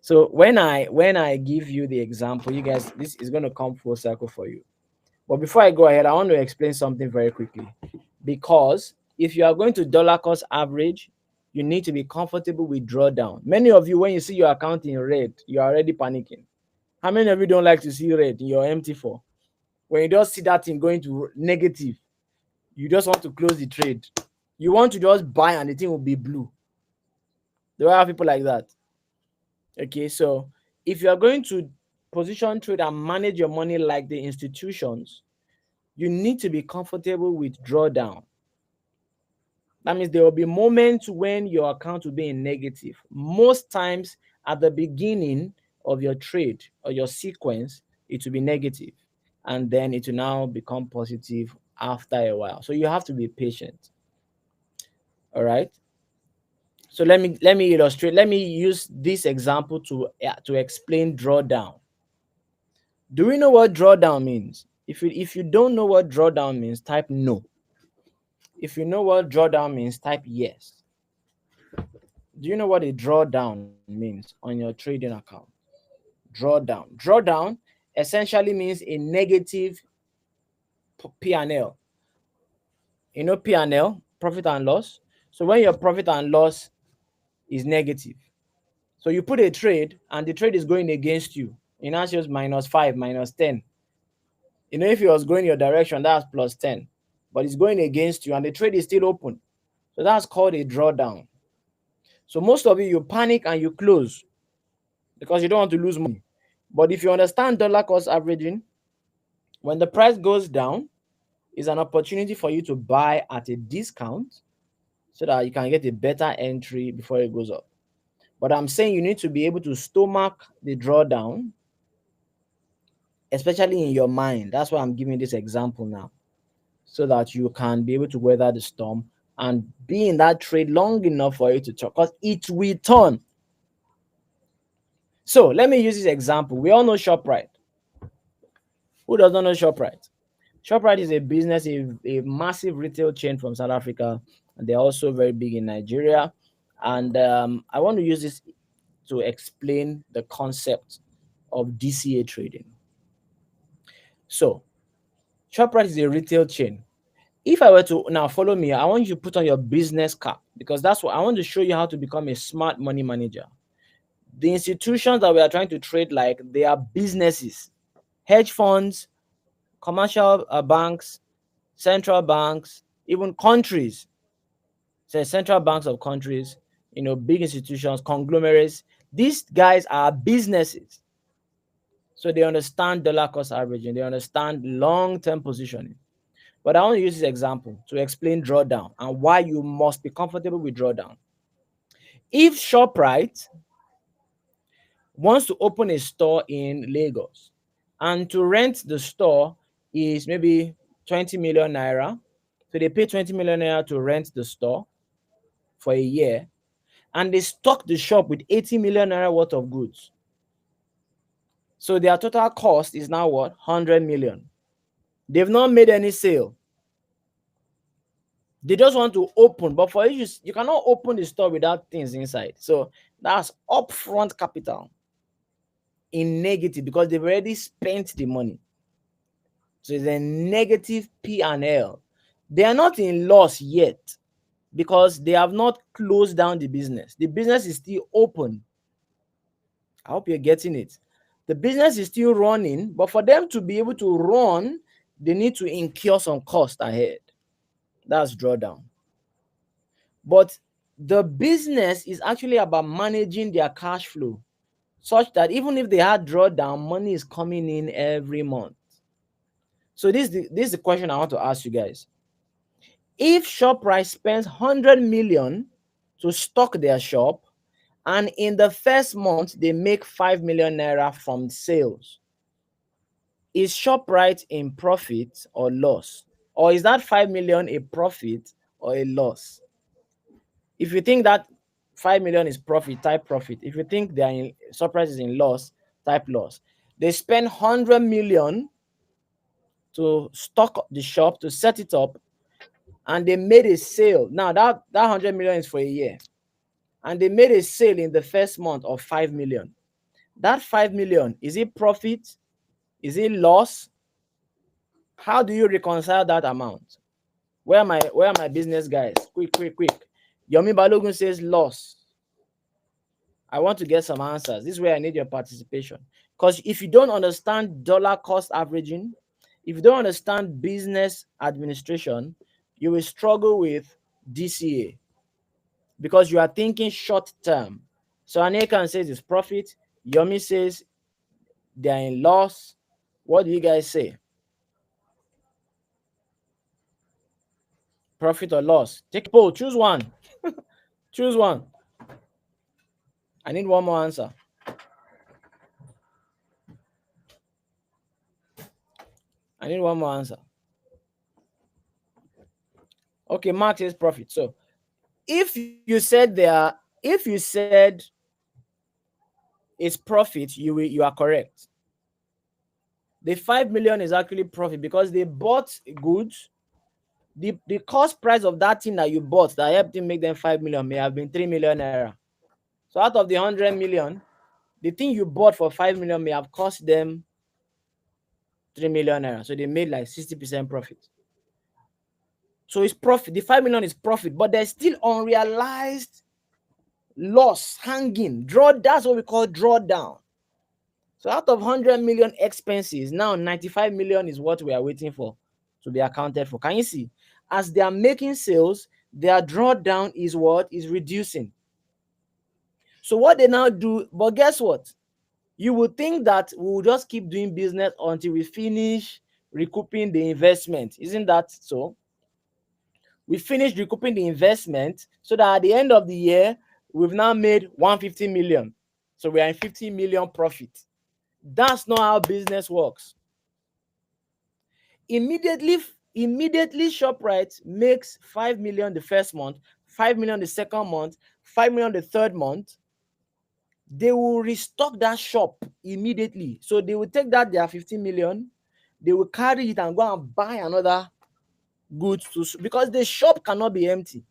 So when I give you the example, you guys, this is going to come full circle for you. But before I go ahead, I want to explain something very quickly. Because if you are going to dollar cost average, you need to be comfortable with drawdown. Many of you, when you see your account in red, you're already panicking. How many of you don't like to see red in your MT4? When you just see that thing going to negative, you just want to close the trade. You want to just buy and the thing will be blue. There are people like that. Okay, so if you are going to position trade and manage your money like the institutions, you need to be comfortable with drawdown. That means there will be moments when your account will be in negative. Most times at the beginning of your trade or your sequence, it will be negative, and then it will now become positive after a while. So you have to be patient. All right. So let me illustrate. Let me use this example to explain drawdown. Do we know what drawdown means? If you don't know what drawdown means, type no. If you know what drawdown means, type yes. Do you know what a drawdown means on your trading account? Drawdown. Drawdown essentially means a negative P&L. You know P&L, profit and loss. So when your profit and loss is negative, so you put a trade and the trade is going against you, it now shows -5, -10. If it was going your direction, that's +10, but it's going against you and the trade is still open. So that's called a drawdown. So most of you panic and you close because you don't want to lose money. But if you understand dollar cost averaging, when the price goes down, it's an opportunity for you to buy at a discount so that you can get a better entry before it goes up. But I'm saying you need to be able to stomach the drawdown, especially in your mind. That's why I'm giving this example now, so that you can be able to weather the storm and be in that trade long enough for you to talk, because it will turn. So let me use this example. We all know ShopRite. Who does not know ShopRite? ShopRite is a business, a massive retail chain from South Africa, and they're also very big in Nigeria. And I want to use this to explain the concept of DCA trading. So, ShopRite is a retail chain. If I were to now follow me, I want you to put on your business cap, because that's what I want to show you, how to become a smart money manager. The institutions that we are trying to trade, like, they are businesses, hedge funds, commercial banks, central banks, even countries, say central banks of countries, big institutions, conglomerates. These guys are businesses. So they understand dollar cost averaging, they understand long-term positioning. But I want to use this example to explain drawdown and why you must be comfortable with drawdown. If ShopRite wants to open a store in Lagos and to rent the store is maybe 20 million naira, so they pay 20 million naira to rent the store for a year, and they stock the shop with 80 million naira worth of goods. So their total cost is now what? 100 million. They've not made any sale. They just want to open, but for you cannot open the store without things inside. So that's upfront capital in negative, because they've already spent the money. So it's a negative P&L. They are not in loss yet because they have not closed down the business. The business is still open. I hope you're getting it. The business is still running, but for them to be able to run, they need to incur some cost ahead. That's drawdown. But the business is actually about managing their cash flow such that even if they had drawdown, money is coming in every month. So this is the question I want to ask you guys. If ShopRite spends 100 million to stock their shop, and in the first month they make 5 million naira from sales, is ShopRite in profit or loss? Or is that 5 million a profit or a loss? If you think that 5 million is profit, type profit. If you think they are in ShopRite is in loss, type loss. They spend 100 million to stock the shop, to set it up, and they made a sale. Now that 100 million is for a year, and they made a sale in the first month of 5 million. That 5 million, is it profit? Is it loss? How do you reconcile that amount? Where are my business guys? Quick. Yomi Balogun says loss. I want to get some answers. This is where I need your participation. Because if you don't understand dollar cost averaging, if you don't understand business administration, you will struggle with DCA because you are thinking short term. So Anekan says it's profit. Yomi says they're in loss. What do you guys say? Profit or loss? Take a poll. Choose one. Choose one. I need one more answer. I need one more answer. Okay, Mark says profit. So if you said it's profit, you are correct. The 5 million is actually profit because they bought goods. The cost price of that thing that you bought that helped them make them 5 million may have been 3 million naira. So out of the 100 million, the thing you bought for 5 million may have cost them 3 million naira. So they made like 60% profit. So it's profit. The 5 million is profit, but there's still unrealized loss hanging. That's what we call drawdown. So out of 100 million expenses, now 95 million is what we are waiting for to be accounted for. Can you see? As they are making sales, their drawdown is what is reducing. So what they now do, but guess what? You would think that we will just keep doing business until we finish recouping the investment. Isn't that so? We finish recouping the investment so that at the end of the year, we've now made 150 million. So we are in 50 million profit. That's not how business works. Immediately ShopRite makes 5 million the first month, 5 million the second month, 5 million the third month. They will restock that shop immediately. So they will take that their 15 million, they will carry it and go and buy another goods because the shop cannot be empty.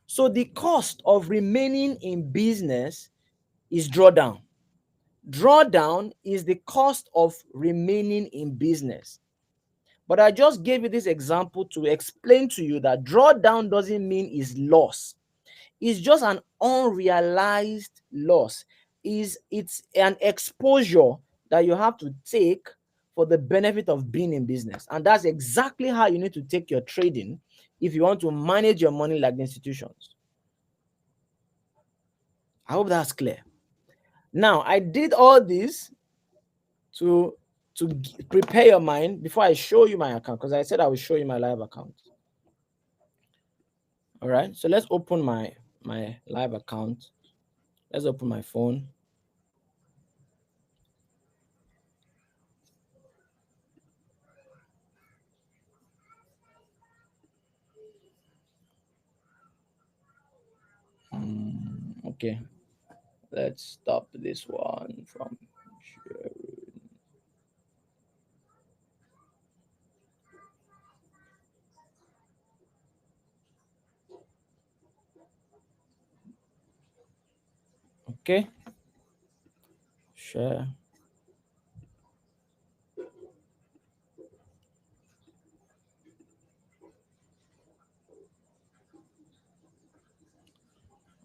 So the cost of remaining in business is drawdown. Drawdown is the cost of remaining in business. But I just gave you this example to explain to you that drawdown doesn't mean is loss. It's just an unrealized loss. It's an exposure that you have to take for the benefit of being in business. And that's exactly how you need to take your trading if you want to manage your money like the institutions. I hope that's clear. Now, I did all this to prepare your mind before I show you my account, because I said I will show you my live account. All right, so let's open my live account. Let's open my phone. Okay, let's stop this one from sharing. Okay, share.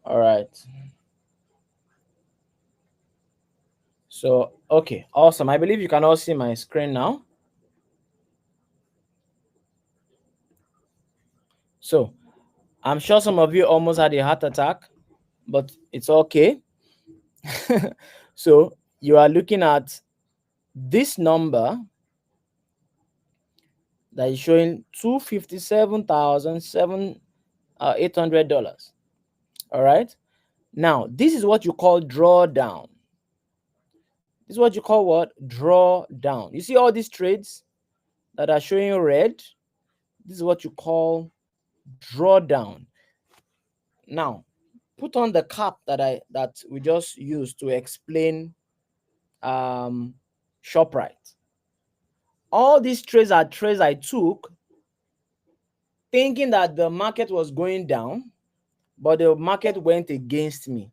All right. So, okay, awesome. I believe you can all see my screen now. So, I'm sure some of you almost had a heart attack, but it's okay. So, you are looking at this number that is showing $257,800. All right. Now, this is what you call drawdown. This is what you call what? Drawdown. You see all these trades that are showing red? This is what you call drawdown. Now, put on the cap that we just used to explain ShopRite. All these trades are trades I took thinking that the market was going down, but the market went against me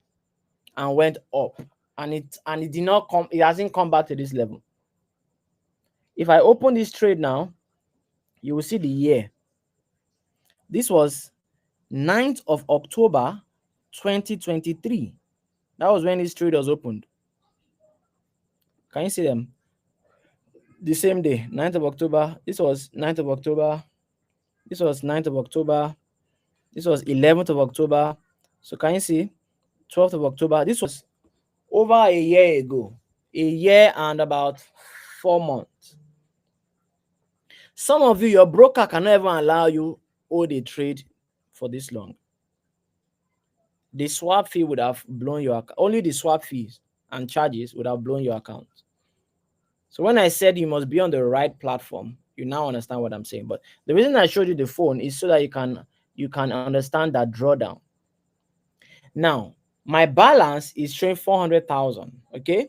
and went up, and it did not come. It hasn't come back to this level. If I open this trade now, you will see the year. This was 9th of October 2023. That was when this trade was opened. Can you see them? The same day, 9th of October. This was 9th of October. This was 9th of October. This was 11th of October. So can you see? 12th of October. This was over a year ago. A year and about 4 months. Some of you, your broker cannot even allow you hold a trade for this long. The swap fee would have blown your account. Only the swap fees and charges would have blown your account. So when I said you must be on the right platform, you now understand what I'm saying. But the reason I showed you the phone is so that you can understand that drawdown. Now, my balance is showing 400,000, okay?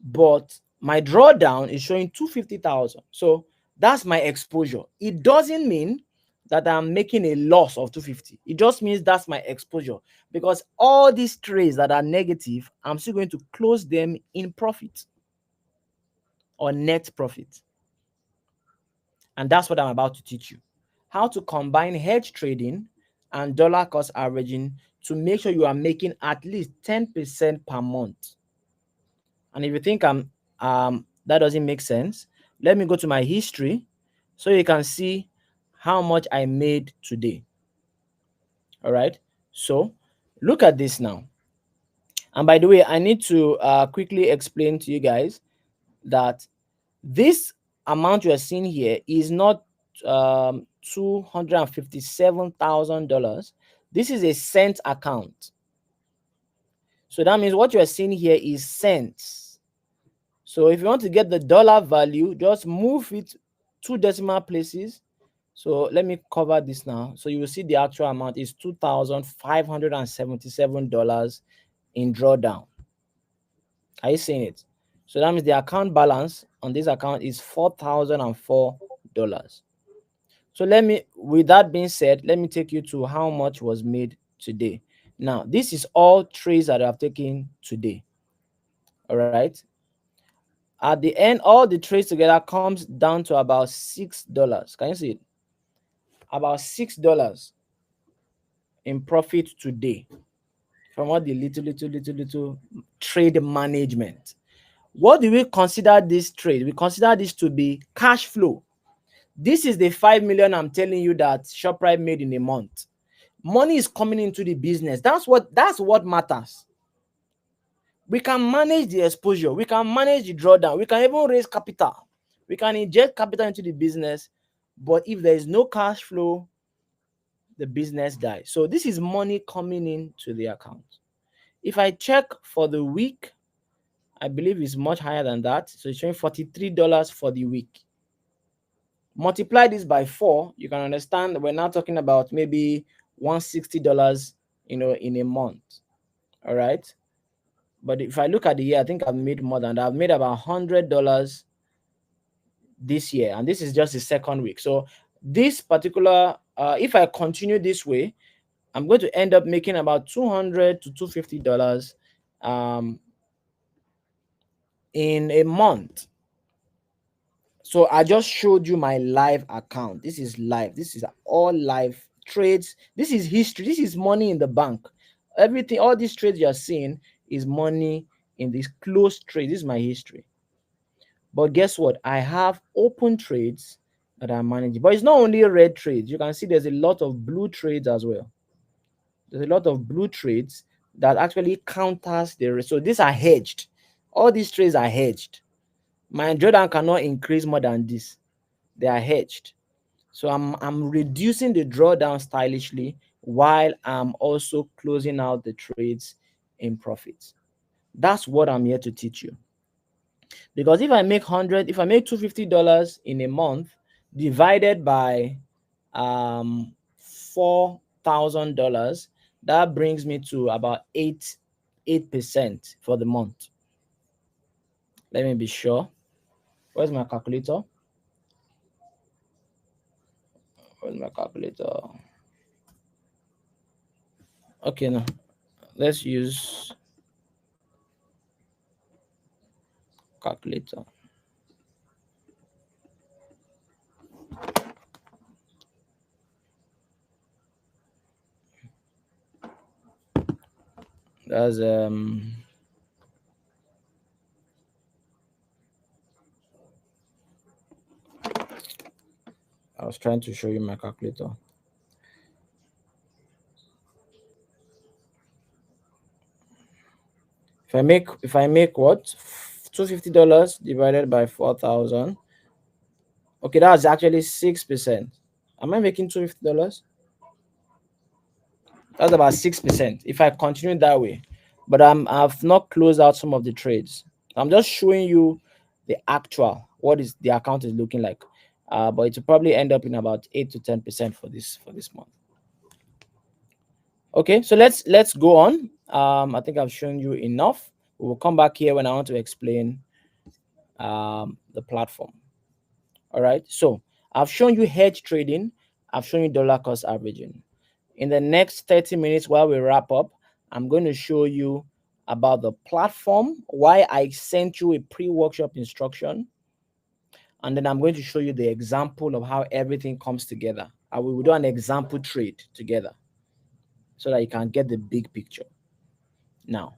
But my drawdown is showing 250,000. So that's my exposure. It doesn't mean that I'm making a loss of 250. It just means that's my exposure, because all these trades that are negative, I'm still going to close them in profit or net profit. And that's what I'm about to teach you. How to combine hedge trading and dollar cost averaging to make sure you are making at least 10% per month. And if you think that doesn't make sense, let me go to my history so you can see how much I made today. All right. So look at this now. And by the way, I need to quickly explain to you guys that this amount you are seeing here is not $257,000. This is a cent account. So that means what you are seeing here is cents. So if you want to get the dollar value, just move it 2 decimal places. So let me cover this now. So you will see the actual amount is $2,577 in drawdown. Are you seeing it? So that means the account balance on this account is $4,004. So with that being said, let me take you to how much was made today. Now, this is all trades that I've taken today. All right. At the end, all the trades together comes down to about $6. Can you see it? About $6 in profit today from all the little trade management. What do we consider this trade? We consider this to be cash flow. This is the 5 million I'm telling you that ShopRite made in a month. Money is coming into the business. That's what matters. We can manage the exposure, we can manage the drawdown, we can even raise capital, we can inject capital into the business, but if there is no cash flow, the business dies. So this is money coming into the account. If I check for the week, I believe it's much higher than that. So it's showing $43 for the week. Multiply this by 4, you can understand we're now talking about maybe $160, in a month. All right. But if I look at the year, I think I've made more than that. I've made about $100 this year, and this is just the second week. So this particular, if I continue this way, I'm going to end up making about $200 to $250 in a month. So I just showed you my live account. This is live. This is all live trades. This is history. This is money in the bank. Everything, all these trades you're seeing is money in this closed trade. This is my history. But guess what? I have open trades that I'm managing. But it's not only red trades. You can see there's a lot of blue trades as well. There's a lot of blue trades that actually counters the risk. So these are hedged. All these trades are hedged. My drawdown cannot increase more than this. They are hedged. So I'm reducing the drawdown stylishly while I'm also closing out the trades in profits. That's what I'm here to teach you. Because if I make $250 in a month divided by $4,000, that brings me to about 8% for the month. Let me be sure. Where's my calculator? Okay, now let's use calculator. That's I was trying to show you my calculator. If I make what? $250 divided by 4,000. Okay, that's actually 6%. Am I making $250? That's about 6% if I continue that way. But I've not closed out some of the trades. I'm just showing you the actual, what is the account is looking like. But it will probably end up in about 8 to 10% for this month. Okay, so let's go on. I think I've shown you enough. We will come back here when I want to explain the platform. All right, so I've shown you hedge trading. I've shown you dollar cost averaging. In the next 30 minutes while we wrap up, I'm going to show you about the platform, why I sent you a pre-workshop instruction, and then I'm going to show you the example of how everything comes together. I will do an example trade together so that you can get the big picture. Now,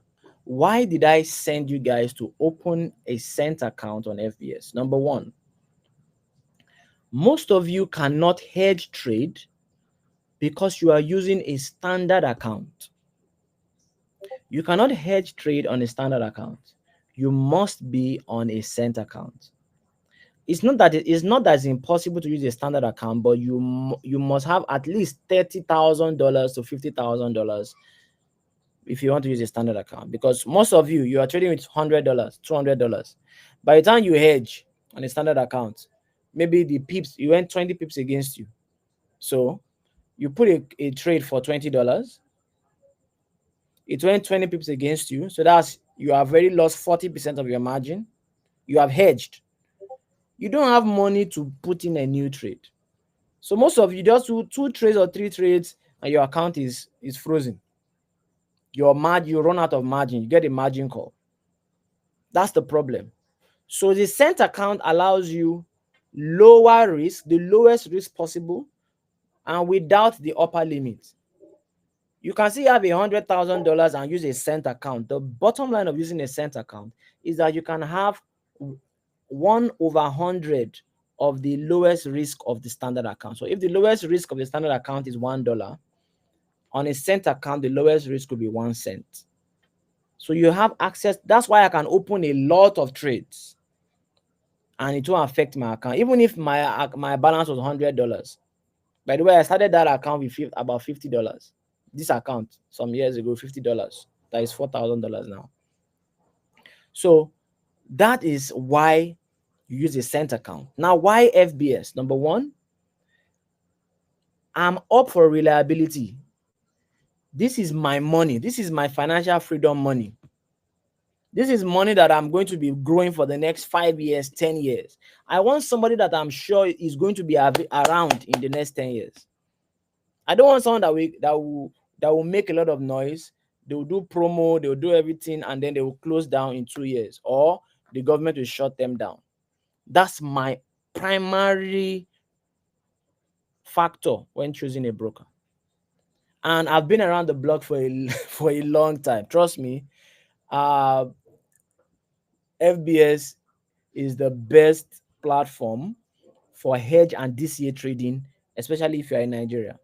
Why did I send you guys to open a cent account on FBS? Number one, most of you cannot hedge trade because you are using a standard account. You cannot hedge trade on a standard account. You must be on a cent account. It's not that it's impossible to use a standard account, but you must have at least $30,000 to $50,000 if you want to use a standard account. Because most of you are trading with $100, $200. By the time you hedge on a standard account, maybe the pips you went 20 pips against you. So you put a trade for $20. It went 20 pips against you. So that's you have already lost 40% of your margin. You have hedged. You don't have money to put in a new trade. So most of you just do 2 trades or 3 trades and your account is frozen. Your margin, you run out of margin, you get a margin call. That's the problem. So the cent account allows you lower risk, the lowest risk possible, and without the upper limit. You can see you have $100,000 and use a cent account. The bottom line of using a cent account is that you can have 1/100 of the lowest risk of the standard account. So if the lowest risk of the standard account is $1, on a cent account, the lowest risk will be 1 cent. So you have access. That's why I can open a lot of trades and it won't affect my account. Even if my balance was $100. By the way, I started that account with about $50. This account some years ago, $50. That is $4,000 now. So that is why you use a cent account. Now, why FBS? Number one, I'm up for reliability. This is my money. This is my financial freedom money. This is money that I'm going to be growing for the next 5 years, 10 years. I want somebody that I'm sure is going to be around in the next 10 years. I don't want someone that will make a lot of noise. They will do promo, they will do everything, and then they will close down in 2 years, or the government will shut them down. That's my primary factor when choosing a broker. And I've been around the block for a long time. Trust me, FBS is the best platform for hedge and DCA trading, especially if you're in Nigeria.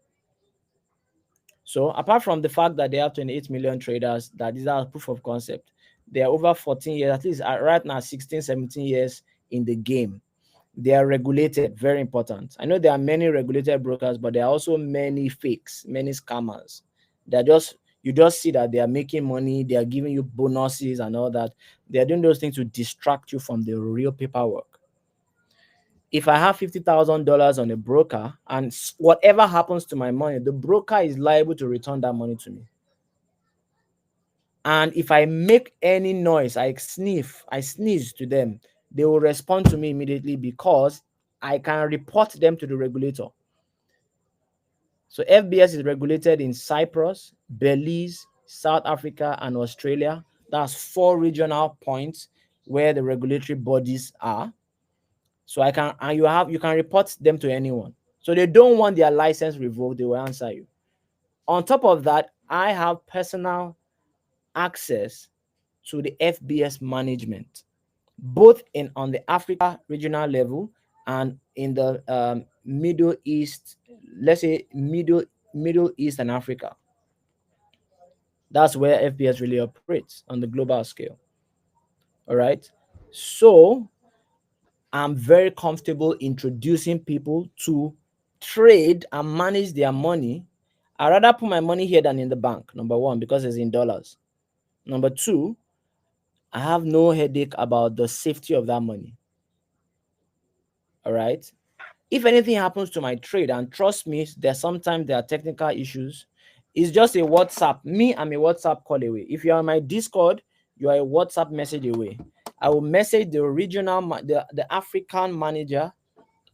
So apart from the fact that they have 28 million traders, that is our proof of concept, they are over 14 years, at least right now 16, 17 years in the game. They are regulated, very important. I know there are many regulated brokers, but there are also many fakes, many scammers. You just see that they are making money, they are giving you bonuses and all that. They are doing those things to distract you from the real paperwork. If I have $50,000 on a broker and whatever happens to my money, the broker is liable to return that money to me. And if I make any noise, I sneeze to them, they will respond to me immediately because I can report them to the regulator. So FBS is regulated in Cyprus, Belize, South Africa, and Australia. That's 4 regional points where the regulatory bodies are. So you can report them to anyone. So they don't want their license revoked, they will answer you. On top of that, I have personal access to the FBS management, both on the Africa regional level and in the Middle East, let's say Middle East and Africa. That's where FBS really operates on the global scale. All right. So I'm very comfortable introducing people to trade and manage their money. I'd rather put my money here than in the bank, number one, because it's in dollars. Number two, I have no headache about the safety of that money. All right. If anything happens to my trade, and trust me, sometimes there are technical issues, it's just a WhatsApp. I'm a WhatsApp call away. If you're on my Discord, you are a WhatsApp message away. I will message the regional, the African manager,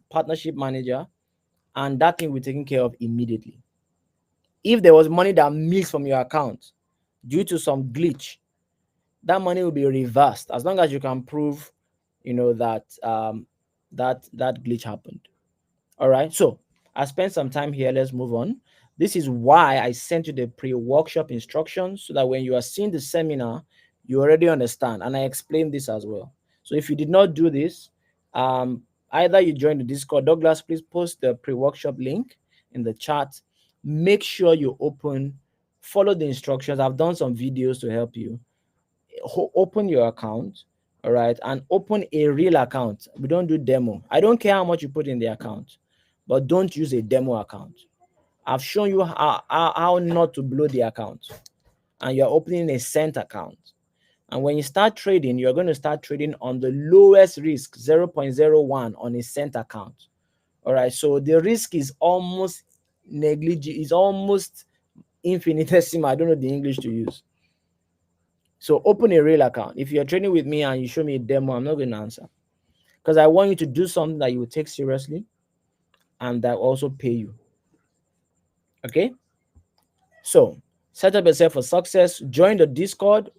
partnership manager, and that thing will be taken care of immediately. If there was money that missed from your account due to some glitch, that money will be reversed as long as you can prove, that that glitch happened. All right. So I spent some time here. Let's move on. This is why I sent you the pre-workshop instructions so that when you are seeing the seminar, you already understand, and I explained this as well. So if you did not do this, either you join the Discord. Douglas, please post the pre-workshop link in the chat. Make sure you follow the instructions. I've done some videos to help you. Open your account, all right, and open a real account. We don't do demo. I don't care how much you put in the account, but don't use a demo account. I've shown you how not to blow the account, and you're opening a cent account. And when you start trading, you're going to start trading on the lowest risk, 0.01 on a cent account. All right, so the risk is almost negligible, is almost infinitesimal. I don't know the English to use. So open a real account. If you're trading with me and you show me a demo, I'm not going to answer, because I want you to do something that you will take seriously and that will also pay you. Okay, so set up yourself for success. Join the Discord.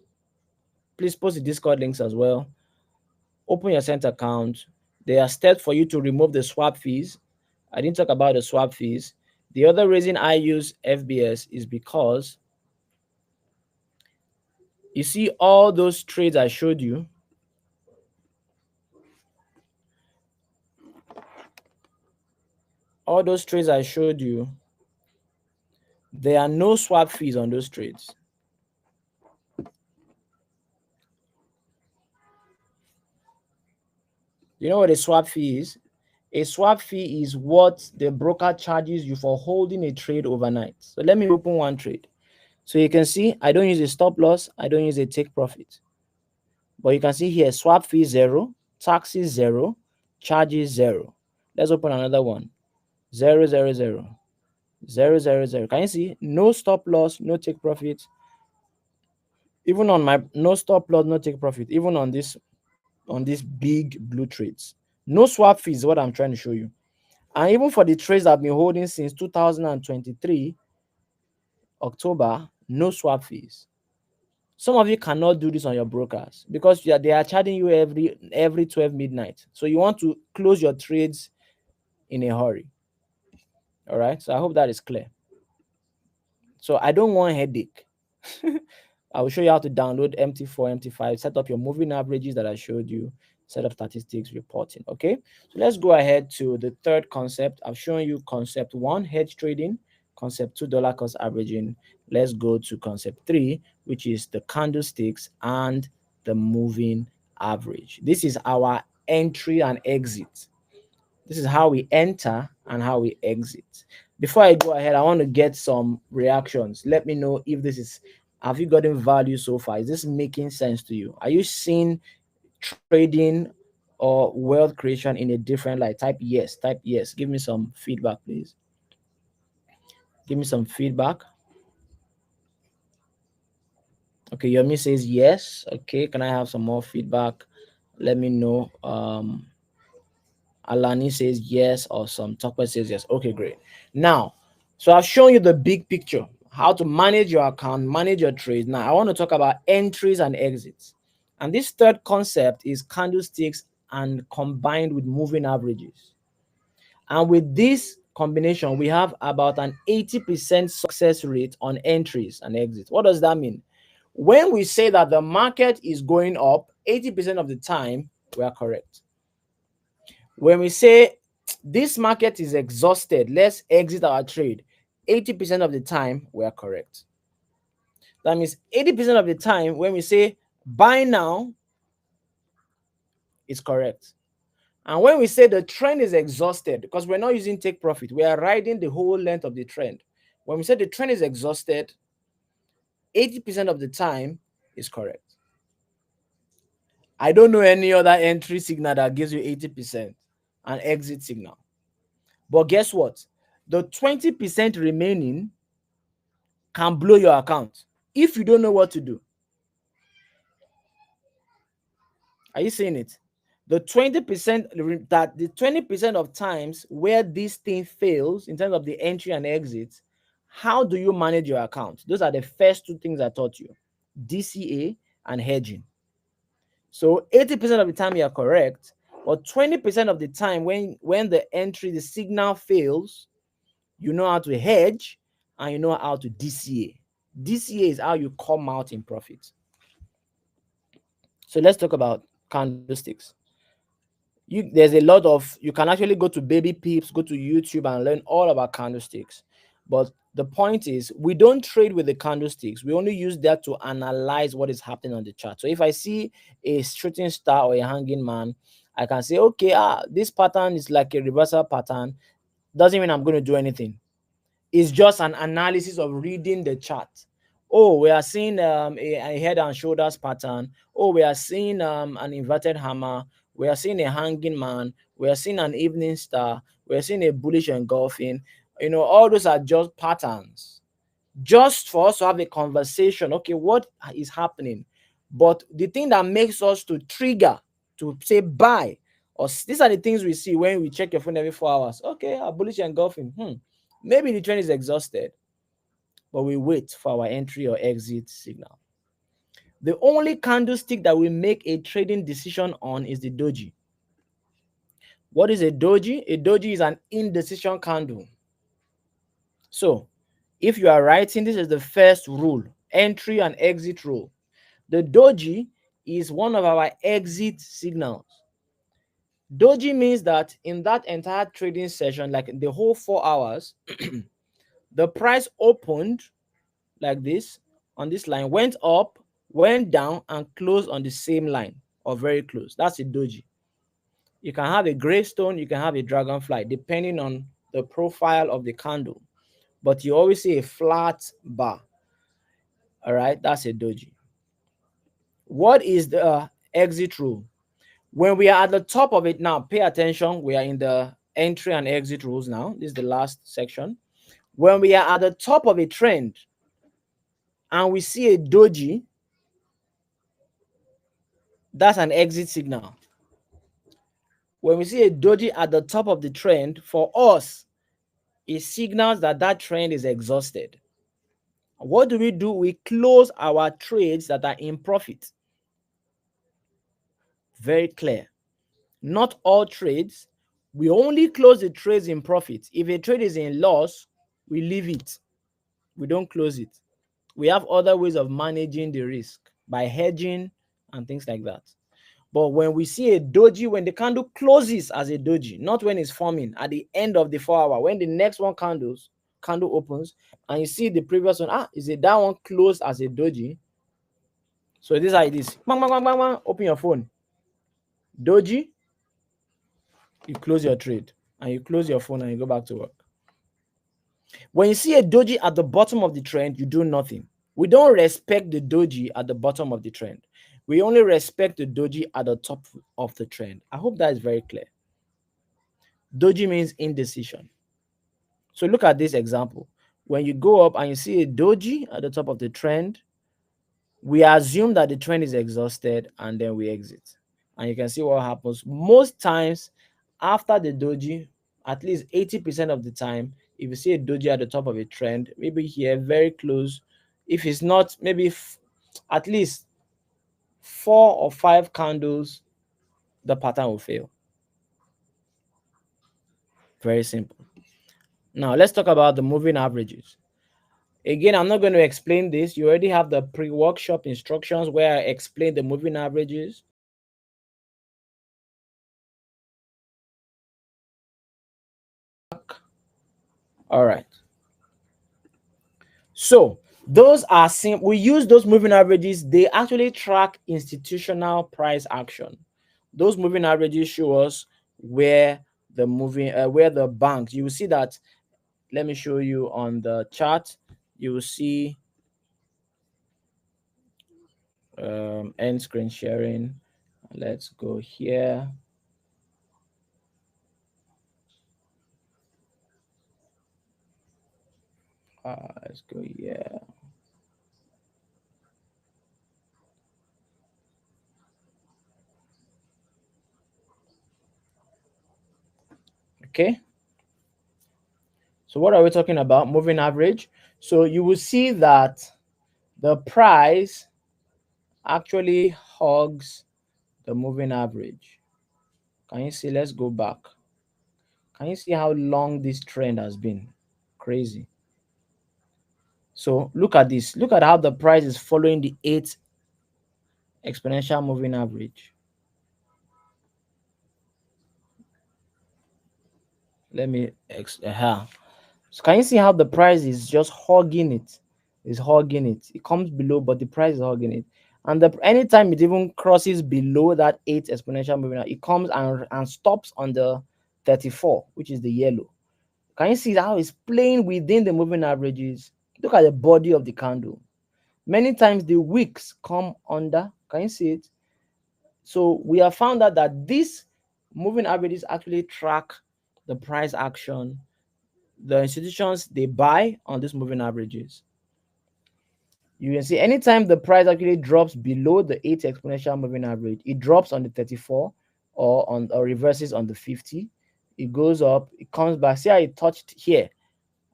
Please post the Discord links as well. Open your cent account. There are steps for you to remove the swap fees. I didn't talk about the swap fees. The other reason I use FBS is because you see all those trades I showed you. All those trades I showed you, there are no swap fees on those trades. You know what a swap fee is? A swap fee is what the broker charges you for holding a trade overnight. So let me open one trade. So you can see I don't use a stop loss. I don't use a take profit. But you can see here swap fee 0, taxes 0, charges 0. Let's open another one. 0, 0, 0. 0, 0, 0. Can you see? No stop loss, no take profit. Even on my no stop loss, no take profit. Even on these big blue trades. No swap fees is what I'm trying to show you. And even for the trades I've been holding since 2023, October, no swap fees. Some of you cannot do this on your brokers because they are charging you every 12 midnight. So you want to close your trades in a hurry. All right. So I hope that is clear. So I don't want headache. I will show you how to download MT4, MT5, set up your moving averages that I showed you, set up statistics reporting. Okay. So let's go ahead to the third concept. I've shown you concept 1, hedge trading, concept 2, dollar cost averaging. Let's go to concept 3, which is the candlesticks and the moving average. This is our entry and exit. This is how we enter and how we exit. Before I go ahead, I want to get some reactions. Let me know if have you gotten value so far? Is this making sense to you? Are you seeing trading or wealth creation in a different light? Type yes, type yes. Give me some feedback, please. Give me some feedback. Okay, Yomi says yes. Okay, can I have some more feedback? Let me know. Alani says yes, or some Topper says yes. Okay, great. Now, so I've shown you the big picture, how to manage your account, manage your trades. Now, I want to talk about entries and exits. And this third concept is candlesticks and combined with moving averages. And with this combination, we have about an 80% success rate on entries and exits. What does that mean? When we say that the market is going up, 80% of the time, we are correct. When we say this market is exhausted, let's exit our trade, 80% of the time, we are correct. That means 80% of the time, when we say buy now, it's correct. And when we say the trend is exhausted, because we're not using take profit, we are riding the whole length of the trend. When we say the trend is exhausted, 80% of the time is correct. I don't know any other entry signal that gives you 80% and exit signal. But guess what? The 20% remaining can blow your account if you don't know what to do. Are you seeing it? The 20% that the 20% of times where this thing fails in terms of the entry and exit, how do you manage your account? Those are the first two things I taught you: DCA and hedging. So 80% of the time you are correct, but 20% of the time when the entry, the signal fails, you know how to hedge and you know how to DCA. DCA is how you come out in profit. So let's talk about candlesticks. There's a lot of, you can actually go to Baby Peeps, go to YouTube and learn all about candlesticks. But the point is, we don't trade with the candlesticks. We only use that to analyze what is happening on the chart. So if I see a shooting star or a hanging man, I can say, okay, this pattern is like a reversal pattern. Doesn't mean I'm going to do anything. It's just an analysis of reading the chart. Oh, we are seeing a head and shoulders pattern. Oh, we are seeing an inverted hammer. We are seeing a hanging man. We are seeing an evening star. We are seeing a bullish engulfing. All those are just patterns, just for us to have a conversation. Okay, what is happening? But the thing that makes us to trigger to say buy, or these are the things we see when we check your phone every 4 hours. Okay, a bullish engulfing. Maybe the trend is exhausted, but we wait for our entry or exit signal. The only candlestick that we make a trading decision on is the doji. What is a doji? A doji is an indecision candle. So if you are writing, this is the first rule, entry and exit rule. The doji is one of our exit signals. Doji means that in that entire trading session, like the whole 4 hours, the price opened like this on this line, went up, went down, and closed on the same line or very close. That's a doji. You can have a gravestone, you can have a dragonfly, depending on the profile of the candle. But you always see a flat bar. All right, that's a doji. What is the exit rule? When we are at the top of it now, pay attention. We are in the entry and exit rules now. This is the last section. When we are at the top of a trend and we see a doji, that's an exit signal. When we see a doji at the top of the trend, for us, it signals that that trend is exhausted. What do? We close our trades that are in profit. Very clear. Not all trades. We only close the trades in profit. If a trade is in loss, we leave it. We don't close it. We have other ways of managing the risk by hedging and things like that. But when we see a doji, when the candle closes as a doji, not when it's forming at the end of the 4 hour, when the next candle opens and you see the previous one, is it that one closed as a doji? So this is how it is. Bang, bang, bang, bang, bang. Open your phone. Doji, you close your trade and you close your phone and you go back to work. When you see a doji at the bottom of the trend, you do nothing. We don't respect the doji at the bottom of the trend. We only respect the doji at the top of the trend. I hope that is very clear. Doji means indecision. So look at this example. When you go up and you see a doji at the top of the trend, we assume that the trend is exhausted and then we exit. And you can see what happens. Most times after the doji, at least 80% of the time, if you see a doji at the top of a trend, maybe here very close, if it's not, maybe at least 4 or 5 candles, the pattern will fail. Very simple. Now let's talk about the moving averages. Again, I'm not going to explain this. You already have the pre-workshop instructions where I explain the moving averages. All right. So those are we use those moving averages. They actually track institutional price action. Those moving averages show us where the banks. You will see that. Let me show you on the chart. You will see end screen sharing. Let's go here. Let's go here. Okay. So what are we talking about? Moving average. So you will see that the price actually hugs the moving average. Can you see? Let's go back. Can you see how long this trend has been? Crazy. So look at this. Look at how the price is following the 8 exponential moving average. Let me So can you see how the price is just hugging it? It's hugging it. It comes below, but the price is hugging it. And anytime it even crosses below that 8 exponential moving average, it comes and stops on the 34, which is the yellow. Can you see how it's playing within the moving averages? Look at the body of the candle. Many times the wicks come under. Can you see it? So we have found out that these moving averages actually track the price action. The institutions, they buy on these moving averages. You can see anytime the price actually drops below the 8 exponential moving average, it drops on the 34 or reverses on the 50. It goes up, it comes back. See how it touched here,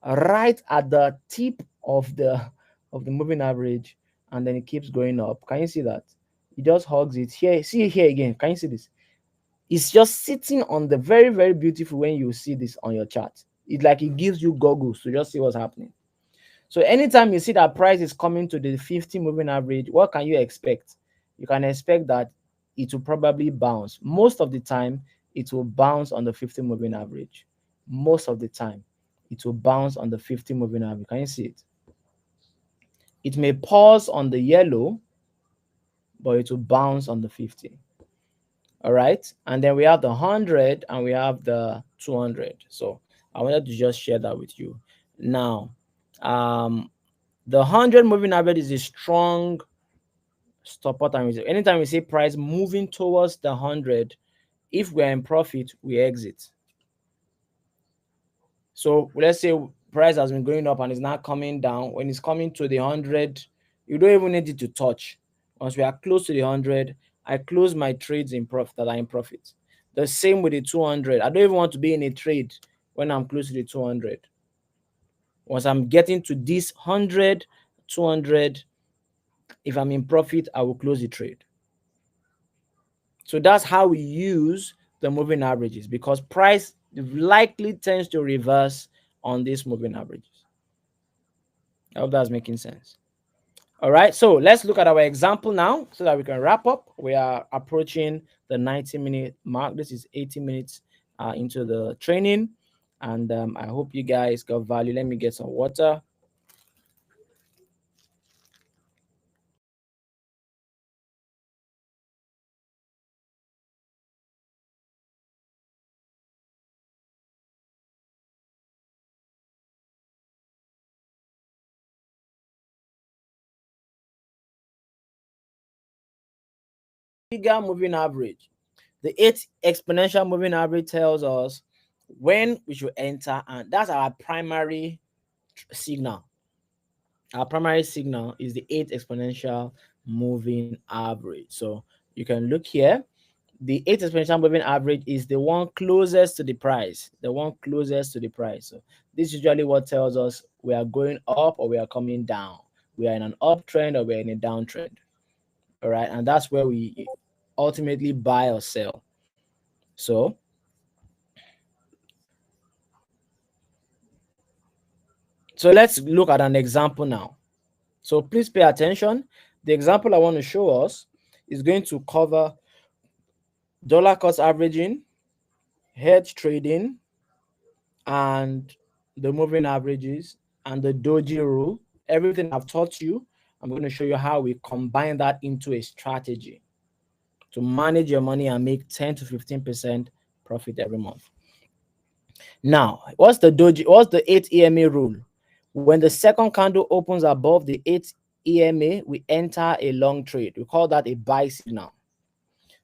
right at the tip of the moving average, and then it keeps going up. Can you see that? It just hugs it here. See it here again. Can you see this? It's just sitting on the very, very beautiful when you see this on your chart. It's like it gives you goggles to just see what's happening. So anytime you see that price is coming to the 50 moving average, what can you expect? You can expect that it will probably bounce. Most of the time, it will bounce on the 50 moving average. Most of the time, it will bounce on the 50 moving average. Can you see it? It may pause on the yellow, but it will bounce on the 50. All right. And then we have the 100 and we have the 200. So I wanted to just share that with you. Now, the 100 moving average is a strong support and resistance. Anytime we see price moving towards the 100, if we're in profit, we exit. So let's say price has been going up and is now coming down. When it's coming to the 100, you don't even need it to touch. Once we are close to the 100, I close my trades in profit that are in profit. The same with the 200. I don't even want to be in a trade when I'm close to the 200. Once I'm getting to this 100, 200, if I'm in profit, I will close the trade. So that's how we use the moving averages, because price likely tends to reverse on these moving averages. I hope that's making sense. All right, so let's look at our example now so that we can wrap up. We are approaching the 90-minute mark. This is 80 minutes into the training, and I hope you guys got value. Let me get some water. Bigger moving average. The 8 exponential moving average tells us when we should enter, and that's our primary signal. Our primary signal is the 8 exponential moving average. So you can look here. The 8 exponential moving average is the one closest to the price. The one closest to the price. So this is usually what tells us we are going up or we are coming down. We are in an uptrend or we are in a downtrend. All right, and that's where we ultimately buy or sell. So let's look at an example now. So please pay attention. The example I want to show us is going to cover dollar cost averaging, hedge trading, and the moving averages and the doji rule. Everything I've taught you, I'm going to show you how we combine that into a strategy to manage your money and make 10 to 15% profit every month. Now, what's the 8 EMA rule? When the second candle opens above the 8 EMA, we enter a long trade. We call that a buy signal.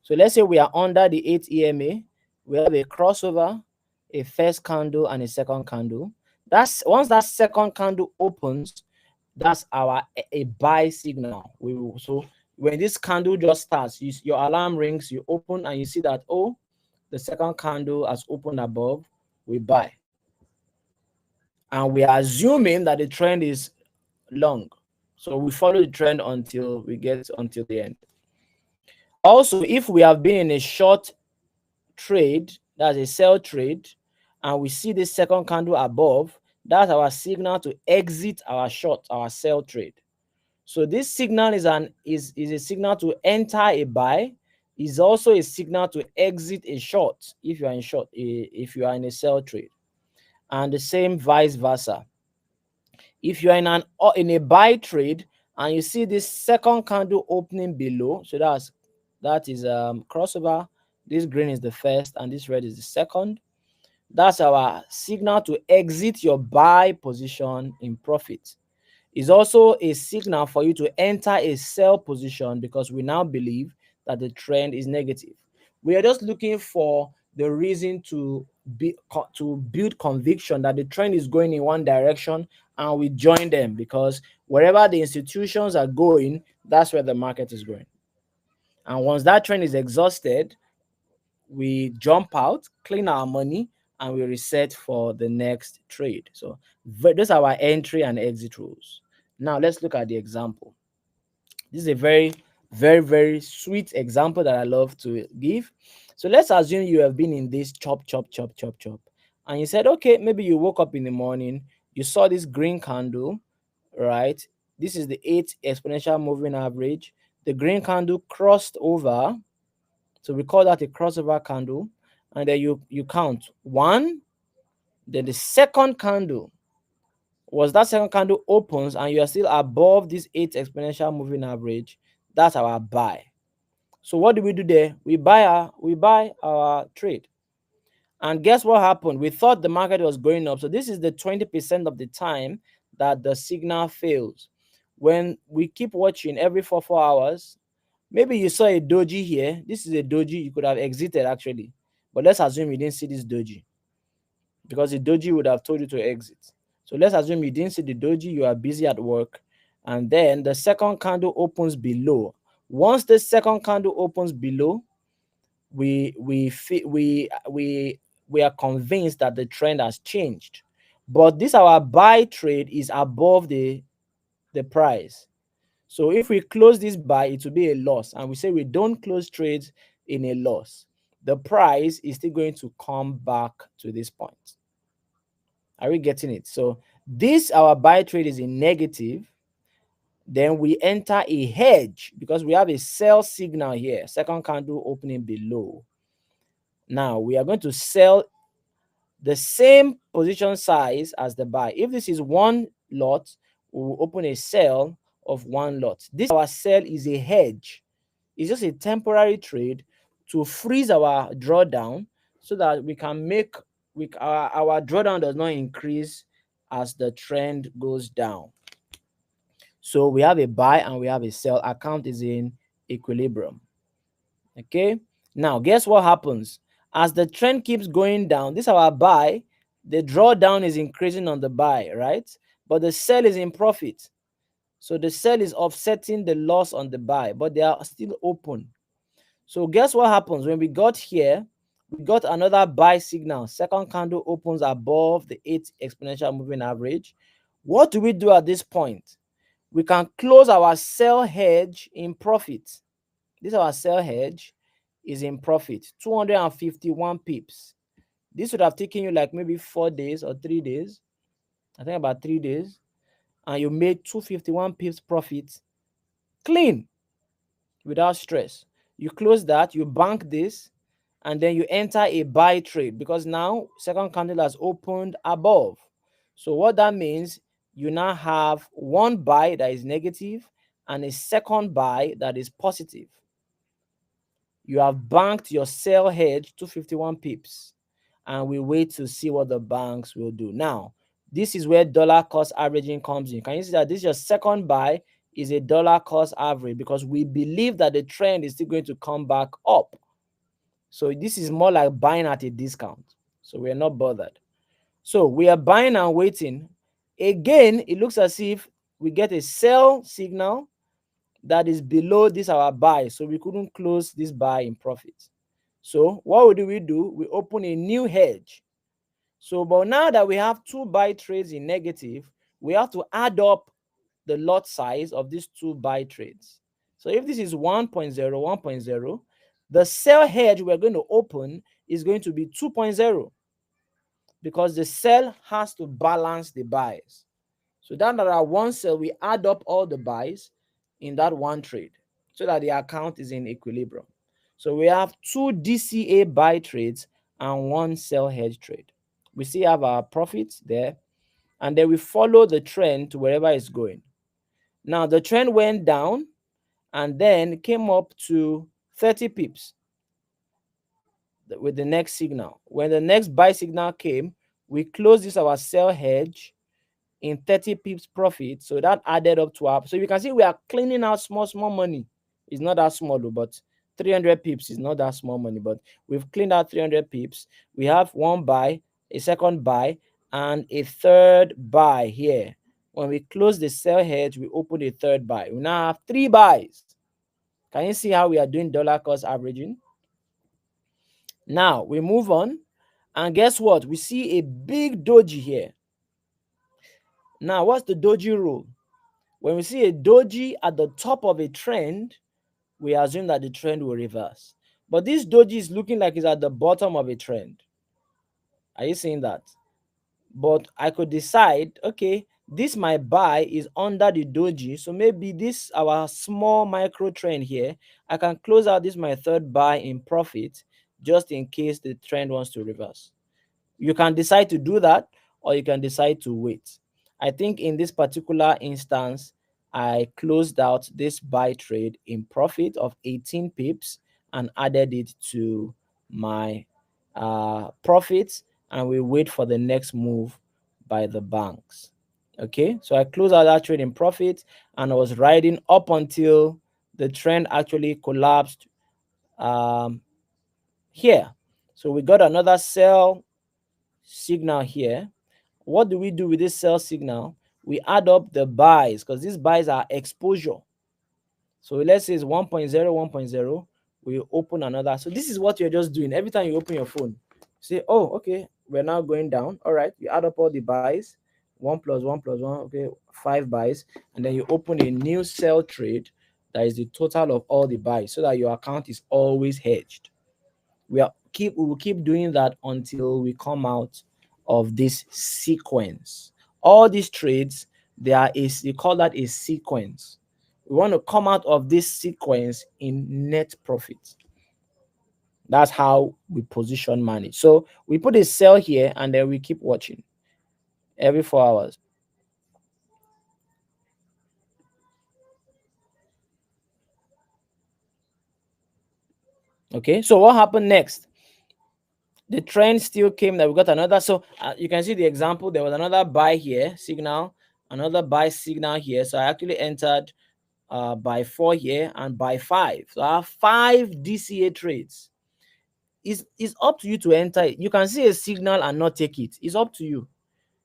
So let's say we are under the 8 EMA, we have a crossover, a first candle, and a second candle. That's once that second candle opens, that's our a buy signal. So when this candle just starts, your alarm rings, you open and you see that, oh, the second candle has opened above, we buy. And we are assuming that the trend is long. So we follow the trend until we get until the end. Also, if we have been in a short trade, that's a sell trade, and we see this second candle above, that's our signal to exit our short, our sell trade. So this signal is a signal to enter a buy, is also a signal to exit a short if you are in short, if you are in a sell trade, and the same vice versa. If you are in a buy trade and you see this second candle opening below, so that is crossover. This green is the first and this red is the second. That's our signal to exit your buy position in profit. It's also a signal for you to enter a sell position because we now believe that the trend is negative. We are just looking for the reason to build conviction that the trend is going in one direction, and we join them because wherever the institutions are going, that's where the market is going. And once that trend is exhausted, we jump out, clean our money, and we reset for the next trade. So those are our entry and exit rules. Now let's look at the example. This is a very, very, very sweet example that I love to give. So let's assume you have been in this chop, chop, chop, chop, chop. And you said, okay, maybe you woke up in the morning, you saw this green candle, right? This is the 8 exponential moving average. The green candle crossed over. So we call that a crossover candle. And then you count one, then the second candle. Was that second candle opens and you are still above this 8 exponential moving average, that's our buy. So what do we do there? We buy our trade. And guess what happened? We thought the market was going up. So this is the 20% of the time that the signal fails. When we keep watching every 4 hours, maybe you saw a doji here. This is a doji. You could have exited actually. But let's assume you didn't see this doji, because the doji would have told you to exit. So let's assume you didn't see the doji, you are busy at work, and then the second candle opens below. Once the second candle opens below, we are convinced that the trend has changed. But this our buy trade is above the price. So if we close this buy, it will be a loss, and we say we don't close trades in a loss. The price is still going to come back to this point. Are we getting it? So this our buy trade is in negative. Then we enter a hedge because we have a sell signal here. Second candle opening below. Now we are going to sell the same position size as the buy. If this is one lot, we will open a sell of one lot. This our sell is a hedge. It's just a temporary trade to freeze our drawdown so that we can make our drawdown does not increase as the trend goes down. So we have a buy and we have a sell. Account is in equilibrium. Okay. Now guess what happens? As the trend keeps going down, this is our buy. The drawdown is increasing on the buy, right? But the sell is in profit. So the sell is offsetting the loss on the buy, but they are still open. So guess what happens? When we got here, we got another buy signal. Second candle opens above the 8 exponential moving average. What do we do at this point? We can close our sell hedge in profit. This our sell hedge is in profit, 251 pips. This would have taken you like maybe 4 days or 3 days. I think about 3 days. And you made 251 pips profit clean without stress. You close that, you bank this, and then you enter a buy trade because now second candle has opened above. So what that means, you now have one buy that is negative and a second buy that is positive. You have banked your sell hedge to 51 pips, and we wait to see what the banks will do. Now, this is where dollar cost averaging comes in. Can you see that this is your second buy is a dollar cost average because we believe that the trend is still going to come back up. So this is more like buying at a discount. So we are not bothered. So we are buying and waiting. Again, it looks as if we get a sell signal that is below this our buy. So we couldn't close this buy in profit. So what do? We open a new hedge. So but now that we have two buy trades in negative, we have to add up the lot size of these two buy trades. So if this is 1.0, 1.0, the sell hedge we're going to open is going to be 2.0 because the sell has to balance the buys. So that at one sell, we add up all the buys in that one trade so that the account is in equilibrium. So we have 2 DCA buy trades and 1 sell hedge trade. We still have our profits there, and then we follow the trend to wherever it's going. Now the trend went down and then came up to 30 pips with the next signal. When the next buy signal came, we closed this our sell hedge in 30 pips profit. So that added up to our, so you can see we are cleaning out small money. It's not that small, but 300 pips is not that small money, but we've cleaned out 300 pips. We have one buy, a second buy, and a third buy here. When we close the sell hedge, we open a third buy. We now have 3 buys. Can you see how we are doing dollar cost averaging? Now we move on, and guess what? We see a big doji here. Now, what's the doji rule? When we see a doji at the top of a trend, we assume that the trend will reverse. But this doji is looking like it's at the bottom of a trend. Are you seeing that? But I could decide, okay, this my buy is under the doji, so maybe this our small micro trend here, I can close out this my third buy in profit just in case the trend wants to reverse. You can decide to do that, or you can decide to wait. I think in this particular instance, I closed out this buy trade in profit of 18 pips and added it to my profits, and we wait for the next move by the banks. Okay, so I closed out that trade in profit, and I was riding up until the trend actually collapsed here. So we got another sell signal here. What do we do with this sell signal? We add up the buys, because these buys are exposure. So let's say it's 1.0, 1.0. We open another. So this is what you're just doing. Every time you open your phone, say, oh, okay, we're now going down. All right, you add up all the buys, 1 plus 1 plus 1, okay, 5 buys, and then you open a new sell trade that is the total of all the buys, so that your account is always hedged. We will keep doing that until we come out of this sequence. All these trades, you call that a sequence. We want to come out of this sequence in net profit. That's how we position money. So we put a sell here, and then we keep watching every 4 hours. Okay, so what happened next? The trend still came, that we got another. So you can see the example. There was another buy here signal, another buy signal here. So I actually entered by 4 here and by 5. So I have 5 DCA trades. It's up to you to enter it. You can see a signal and not take it. It's up to you.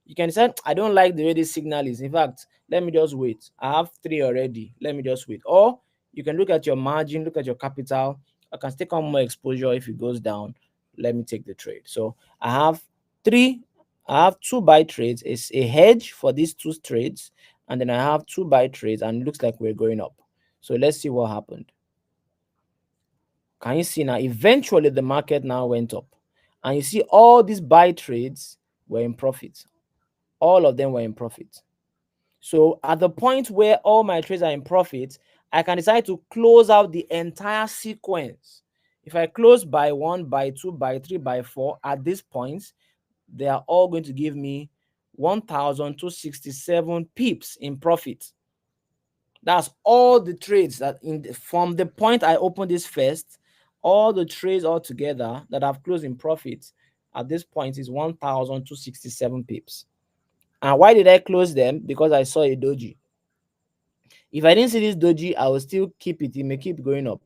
You can say, I don't like the way this signal is. In fact, let me just wait. I have 3 already. Let me just wait. Or you can look at your margin, look at your capital. I can take on more exposure if it goes down. Let me take the trade. So I have 2 buy trades. It's a hedge for these 2 trades. And then I have 2 buy trades, and it looks like we're going up. So let's see what happened. Can you see now? Eventually, the market now went up. And you see all these buy trades were in profit. All of them were in profit. So at the point where all my trades are in profit, I can decide to close out the entire sequence. If I close by 1, by 2, by 3, by 4, at this point, they are all going to give me 1,267 pips in profit. That's all the trades that from the point I opened this first, all the trades all together that I've closed in profit at this point is 1,267 pips. And why did I close them? Because I saw a doji. If I didn't see this doji, I will still keep it. It may keep going up.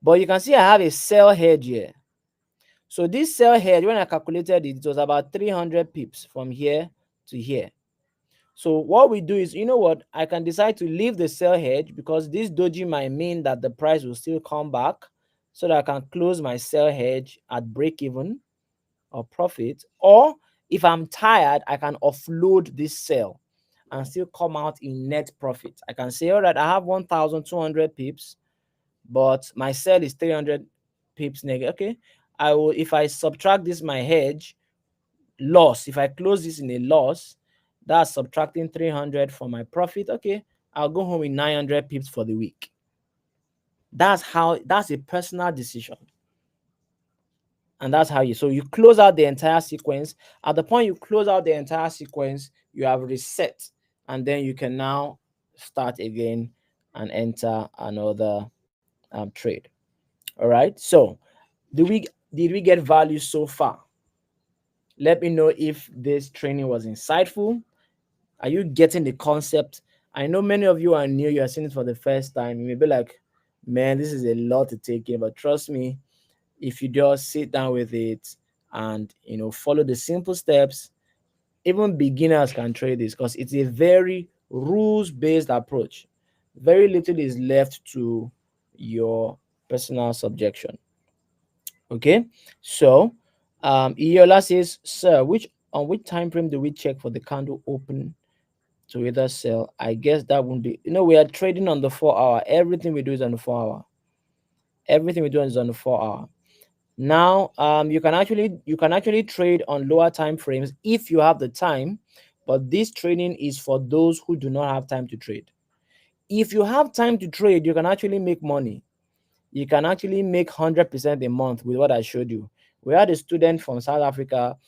But you can see I have a sell hedge here. So this sell hedge, when I calculated it, it was about 300 pips from here to here. So what we do is, you know what, I can decide to leave the sell hedge, because this doji might mean that the price will still come back, so that I can close my sell hedge at break even or profit. Or if I'm tired, I can offload this sell and still come out in net profit. I can say, all right, I have 1,200 pips, but my sell is 300 pips negative. Okay, I will, if I subtract this my hedge loss, if I close this in a loss, That's subtracting 300 from my profit. Okay, I'll go home with 900 pips for the week. That's a personal decision. And that's how so you close out the entire sequence. At the point you close out the entire sequence, you have reset, and then you can now start again and enter another trade. All right. So did we get value so far? Let me know if this training was insightful. Are you getting the concept? I know many of you are new, you are seeing it for the first time. You may be like, man, this is a lot to take in, but trust me, if you just sit down with it and follow the simple steps, even beginners can trade this, because it's a very rules-based approach. Very little is left to your personal subjection. Okay, so Iola says, sir, on which time frame do we check for the candle open to either sell? I guess that won't be, we are trading on the 4 hour. Everything we do is on the 4 hour. Everything we do is on the 4 hour. Now, you can actually trade on lower time frames if you have the time, but this trading is for those who do not have time to trade. If you have time to trade, you can actually make money. You can actually make 100% a month with what I showed you. We had a student from South Africa.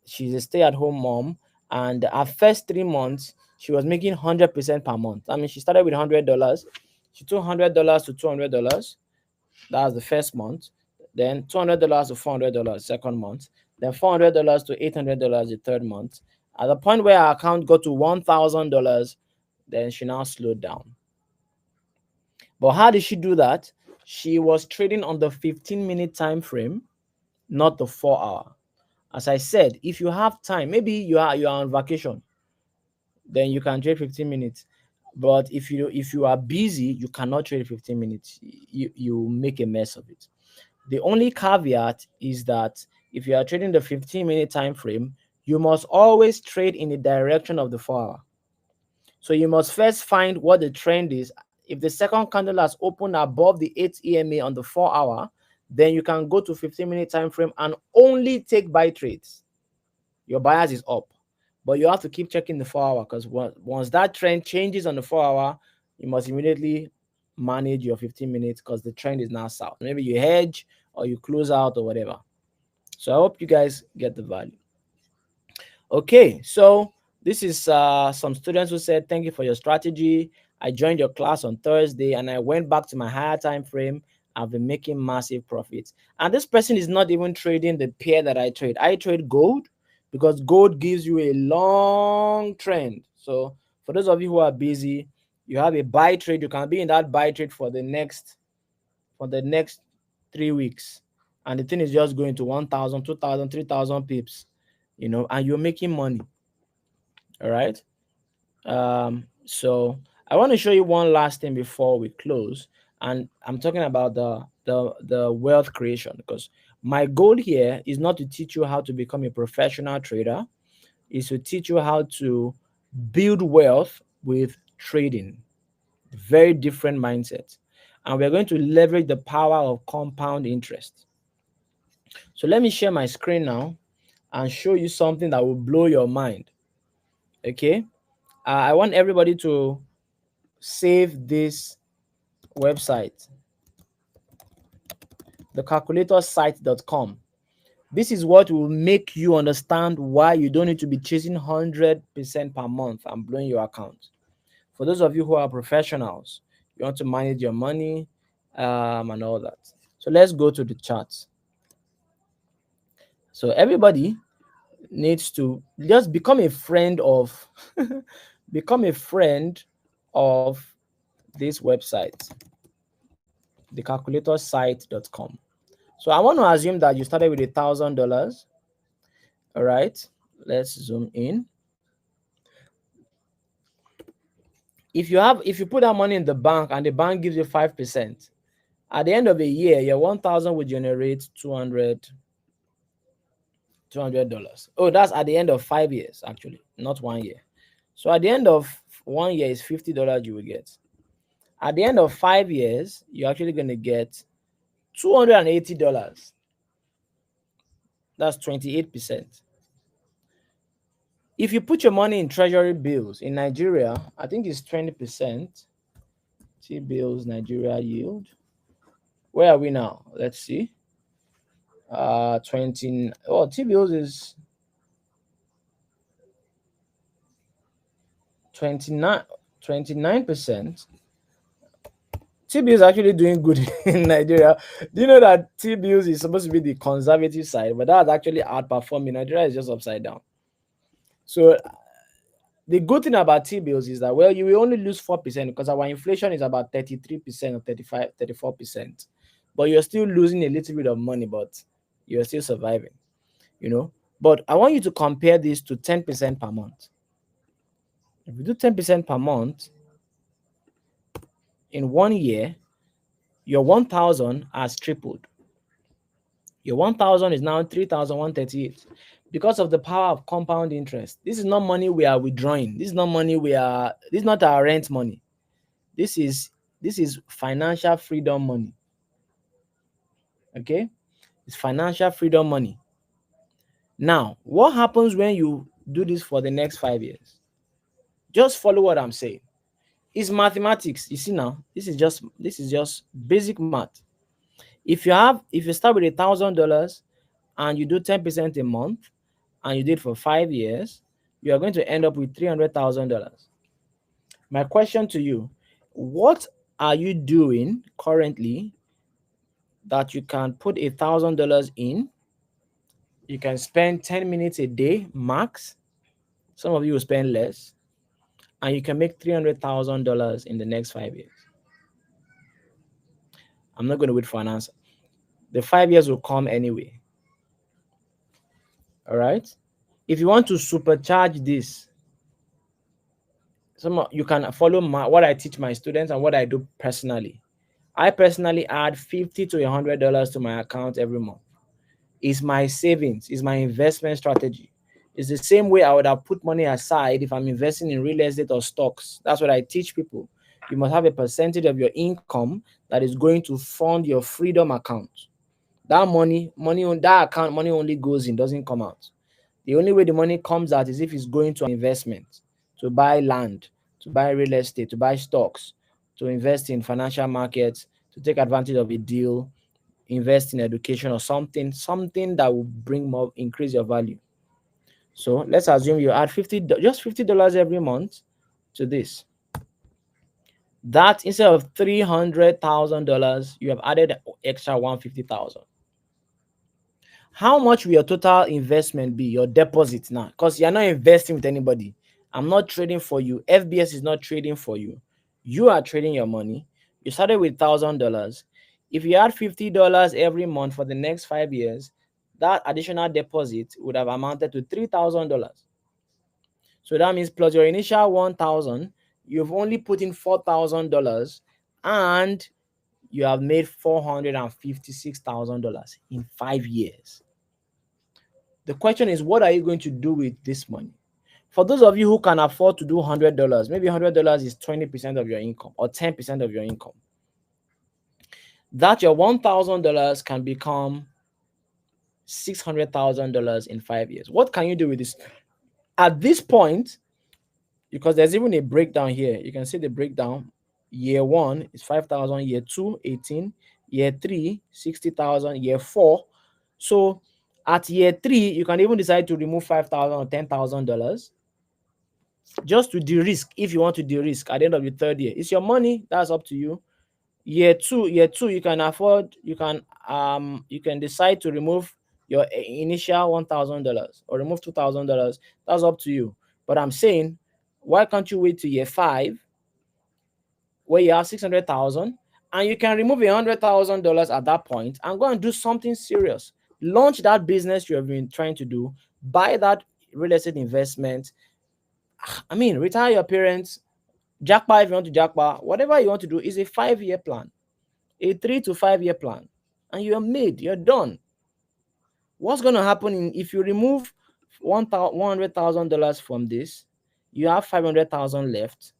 She's a stay-at-home mom, and her first 3 months, she was making 100% per month. I mean, she started with $100. She took $100 to $200. That was the first month. Then $200 to $400 second month. Then $400 to $800 the third month. At the point where our account got to $1,000, then she now slowed down. But how did she do that? She was trading on the 15-minute time frame, not the 4 hour. As I said, if you have time, maybe you are on vacation, then you can trade 15 minutes. But if you are busy, you cannot trade 15 minutes. You make a mess of it. The only caveat is that if you are trading the 15-minute time frame, you must always trade in the direction of the 4 hour. So you must first find what the trend is. If the second candle has opened above the 8 EMA on the 4 hour, then you can go to 15-minute time frame and only take buy trades. Your bias is up, but you have to keep checking the 4 hour, because once that trend changes on the 4 hour, you must immediately manage your 15 minutes, because the trend is now south. Maybe you hedge or you close out or whatever. So I hope you guys get the value. Okay, so this is some students who said, thank you for your strategy. I joined your class on Thursday and I went back to my higher time frame. I've been making massive profits. And this person is not even trading the pair that I trade. I trade gold, because gold gives you a long trend. So for those of you who are busy, you have a buy trade. You can be in that buy trade for the next 3 weeks, and the thing is just going to 1,000, 2,000, 3,000 pips, and you're making money. All right. So I want to show you one last thing before we close, and I'm talking about the wealth creation, because my goal here is not to teach you how to become a professional trader, is to teach you how to build wealth with trading. Very different mindset. And we're going to leverage the power of compound interest. So let me share my screen now and show you something that will blow your mind. Okay. I want everybody to save this website, thecalculatorsite.com. This is what will make you understand why you don't need to be chasing 100% per month and blowing your account. For those of you who are professionals, you want to manage your money and all that. So let's go to the charts. So everybody needs to just become a friend of become a friend of this website, thecalculatorsite.com. So I want to assume that you started with $1,000. All right, let's zoom in. If you put that money in the bank and the bank gives you 5%, at the end of a year, your 1,000 will generate $200. Oh, that's at the end of 5 years, actually, not 1 year. So at the end of 1 year is $50 you will get. At the end of 5 years, you're actually going to get $280. That's 28%. If you put your money in treasury bills in Nigeria, I think it's 20%. T-bills Nigeria yield. Where are we now? Let's see. 20. Oh, T-bills is 29. 29%. T-bills is actually doing good in Nigeria. Do you know that T-bills is supposed to be the conservative side, but that's actually outperforming. Nigeria is just upside down. So the good thing about T-bills is that, well, you will only lose 4% because our inflation is about 33% or 35, 34%. But you're still losing a little bit of money, but you're still surviving, you know. But I want you to compare this to 10% per month. If you do 10% per month in 1 year, your 1,000 has tripled. Your 1,000 is now 3,138 because of the power of compound interest. This is not money we are withdrawing. This is not money this is not our rent money. This is financial freedom money. Okay? It's financial freedom money. Now, what happens when you do this for the next 5 years? Just follow what I'm saying. It's mathematics. You see now, this is just basic math. If you start with $1,000 and you do 10% a month and you did for 5 years, you are going to end up with $300,000. My question to you, what are you doing currently that you can put $1,000 in? You can spend 10 minutes a day max. Some of you will spend less, and you can make $300,000 in the next 5 years. I'm not going to wait for an answer. The 5 years will come anyway. All right. If you want to supercharge this, you can follow what I teach my students and what I do personally. I personally add $50 to $100 to my account every month. It's my savings, it's my investment strategy. It's the same way I would have put money aside if I'm investing in real estate or stocks. That's what I teach people. You must have a percentage of your income that is going to fund your freedom account. That money on that account, money only goes in, doesn't come out. The only way the money comes out is if it's going to investment, to buy land, to buy real estate, to buy stocks, to invest in financial markets, to take advantage of a deal, invest in education or something that will bring more, increase your value. So let's assume you add just $50 every month to this. That instead of $300,000, you have added extra $150,000. How much will your total investment be, your deposit now? Because you're not investing with anybody. I'm not trading for you. FBS is not trading for you. You are trading your money. You started with $1,000. If you add $50 every month for the next 5 years, that additional deposit would have amounted to $3,000. So that means plus your initial 1,000, you've only put in $4,000 and you have made $456,000 in 5 years. The question is, what are you going to do with this money? For those of you who can afford to do $100, maybe $100 is 20% of your income or 10% of your income. That your $1,000 can become $600,000 in 5 years. What can you do with this? At this point, because there's even a breakdown here, you can see the breakdown. Year 1 is 5,000, year 2, 18, year 3, 60,000, year 4. So at year 3, you can even decide to remove $5,000 or $10,000 just to de-risk. If you want to de-risk at the end of the third year, it's your money. That's up to you. Year two, you can afford. You can decide to remove your initial $1,000 or remove $2,000. That's up to you. But I'm saying, why can't you wait to year 5, where you have 600,000, and you can remove $100,000 at that point and go and do something serious. Launch that business you have been trying to do. Buy that real estate investment. I mean, retire your parents. Jackpot if you want to jackpot. Whatever you want to do is a 5-year plan, a 3 to 5-year plan, and you're made. You're done. What's going to happen if you remove $100,000 from this? You have 500,000 left.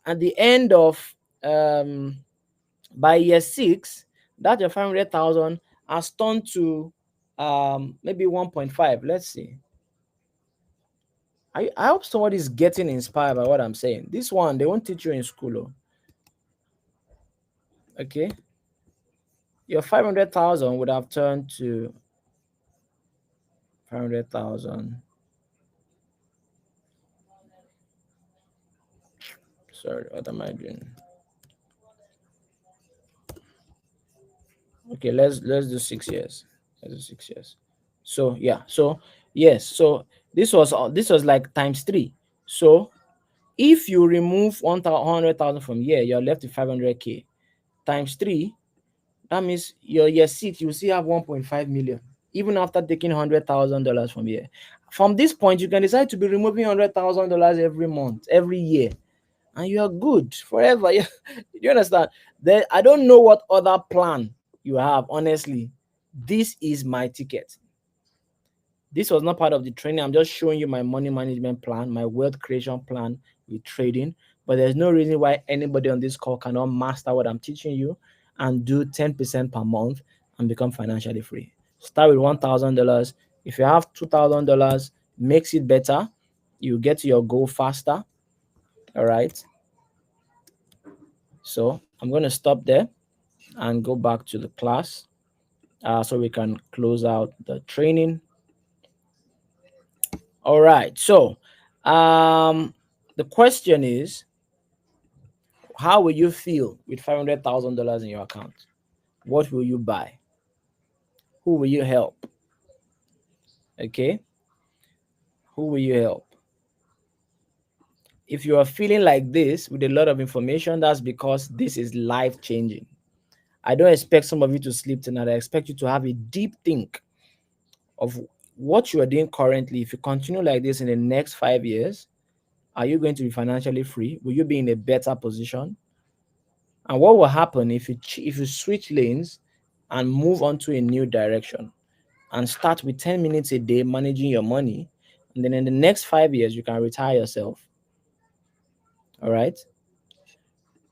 At the end of by year 6, that your 500,000 has turned to maybe 1.5. Let's see. I hope somebody is getting inspired by what I'm saying. This one, they won't teach you in school. Oh. Okay. Your 500,000 would have turned to 500,000. Sorry, what am I doing? Okay, let's do 6 years. Let's do 6 years. So yeah, so yes, so this was like times three. So if you remove 100,000 from here, you're left with 500k times three. That means your seat you still have 1.5 million, even after taking $100,000 from here. From this point, you can decide to be removing $100,000 every month, every year, and you are good forever. Do you understand? There, I don't know what other plan you have. Honestly, this is my ticket. This was not part of the training. I'm just showing you my money management plan, my wealth creation plan with trading. But there's no reason why anybody on this call cannot master what I'm teaching you and do 10% per month and become financially free. Start with $1,000. If you have $2,000, makes it better. You get to your goal faster. All right. So I'm going to stop there and go back to the class so we can close out the training. All right. So the question is, how will you feel with $500,000 in your account? What will you buy? Who will you help? Okay. Who will you help? If you are feeling like this with a lot of information, that's because this is life changing. I don't expect some of you to sleep tonight. I expect you to have a deep think of what you are doing currently. If you continue like this in the next 5 years, are you going to be financially free? Will you be in a better position? And what will happen if you switch lanes and move on to a new direction and start with 10 minutes a day managing your money, and then in the next 5 years you can retire yourself? All right.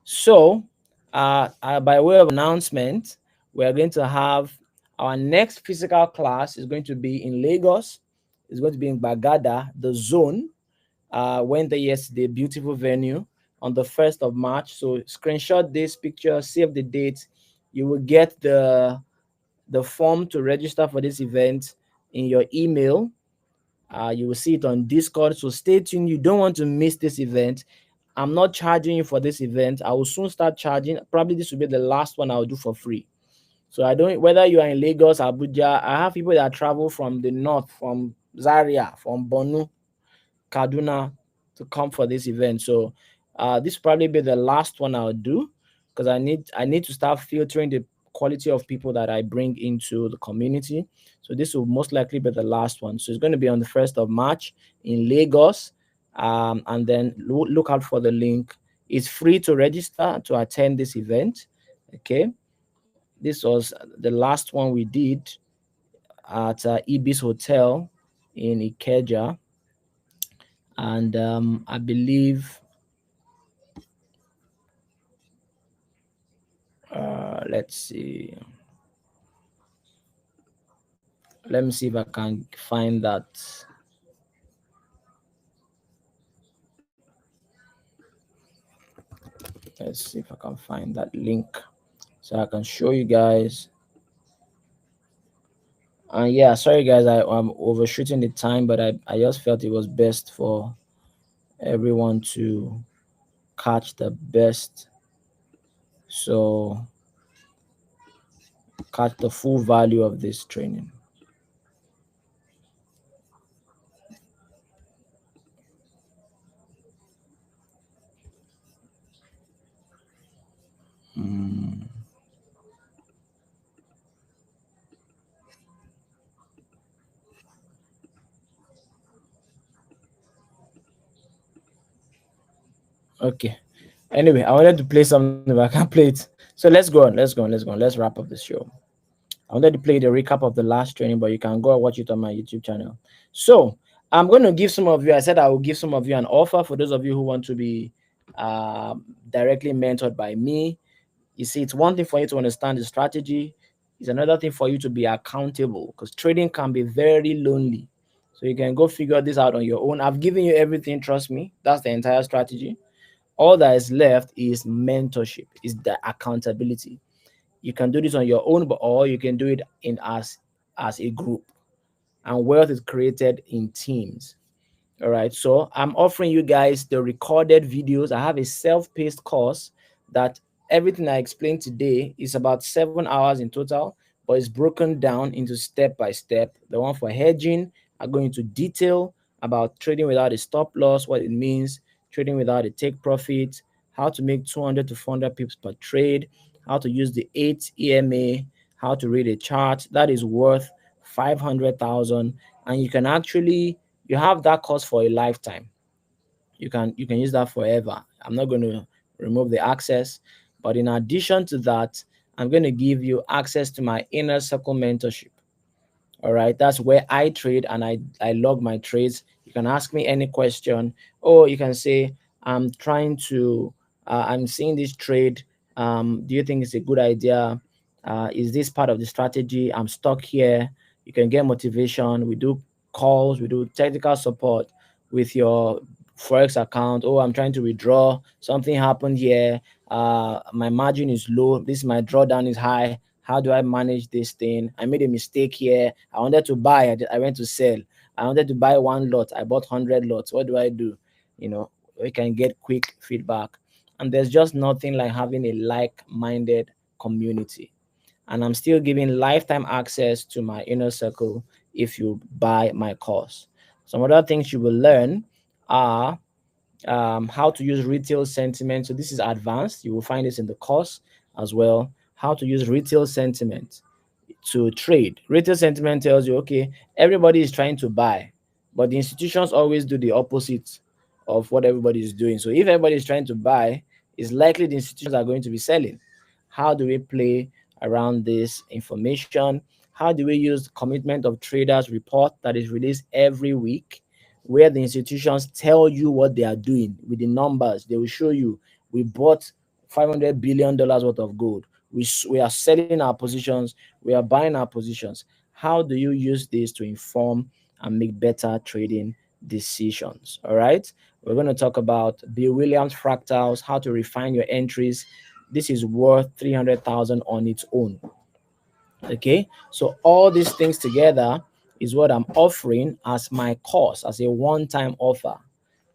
So, by way of announcement, we are going to have our next physical class is going to be in Lagos. It's going to be in Bagada, the zone. Went there yesterday, beautiful venue on the 1st of March. So screenshot this picture, save the date. You will get the form to register for this event in your email. You will see it on Discord. So stay tuned. You don't want to miss this event. I'm not charging you for this event. I will soon start charging. Probably this will be the last one I'll do for free. So I don't, whether you are in Lagos, Abuja, I have people that travel from the north, from Zaria, from Bonu, Kaduna to come for this event. So this will probably be the last one I'll do, because I need to start filtering the quality of people that I bring into the community. So this will most likely be the last one. So it's going to be on the 1st of March in Lagos. And then look out for the link. It's free to register to attend this event. Okay. This was the last one we did at Ibis Hotel in Ikeja. And I believe, let's see. Let me see if I can find that. Let's see if I can find that link so I can show you guys. And yeah, sorry guys, I'm overshooting the time, but I just felt it was best for everyone to catch the best. So catch the full value of this training. Okay. Anyway, I wanted to play something, but I can't play it. So let's go on. Let's wrap up the show. I wanted to play the recap of the last training, but you can go and watch it on my YouTube channel. So I'm going to give some of you, I said I will give some of you an offer for those of you who want to be directly mentored by me. You see, it's one thing for you to understand the strategy. It's another thing for you to be accountable, because trading can be very lonely. So you can go figure this out on your own. I've given you everything, trust me. That's the entire strategy. All that is left is mentorship, is the accountability. You can do this on your own, but or you can do it in as a group. And wealth is created in teams. All right. So I'm offering you guys the recorded videos. I have a self-paced course that everything I explained today is about 7 hours in total, but it's broken down into step by step. The one for hedging, I go into detail about trading without a stop loss, what it means, trading without a take profit, how to make 200 to 400 pips per trade, how to use the 8 EMA, how to read a chart that is worth 500,000, and you can actually you have that course for a lifetime. You can use that forever. I'm not going to remove the access, but in addition to that, I'm going to give you access to my inner circle mentorship. All right, that's where I trade and I log my trades. You can ask me any question, or you can say, I'm trying to I'm seeing this trade. Do you think it's a good idea? Is this part of the strategy? I'm stuck here. You can get motivation. We do calls, we do technical support with your forex account. Oh, I'm trying to withdraw, something happened here, my margin is low, this my drawdown is high, how do I manage this thing? I made a mistake here. I wanted to buy, I went to sell. I wanted to buy one lot, I bought 100 lots. What do I do? You know, we can get quick feedback. And there's just nothing like having a like-minded community. And I'm still giving lifetime access to my inner circle if you buy my course. Some other things you will learn are how to use retail sentiment. So this is advanced. You will find this in the course as well. How to use retail sentiment to trade. Retail sentiment tells you, okay, everybody is trying to buy, but the institutions always do the opposite of what everybody is doing. So if everybody is trying to buy, it's likely the institutions are going to be selling. How do we play around this information? How do we use commitment of traders report that is released every week, where the institutions tell you what they are doing with the numbers? They will show you, we bought $500 billion worth of gold. We are selling our positions, we are buying our positions. How do you use this to inform and make better trading decisions? All right. We're going to talk about Bill Williams fractals, how to refine your entries. This is worth 300,000 on its own. Okay. So all these things together is what I'm offering as my course, as a one-time offer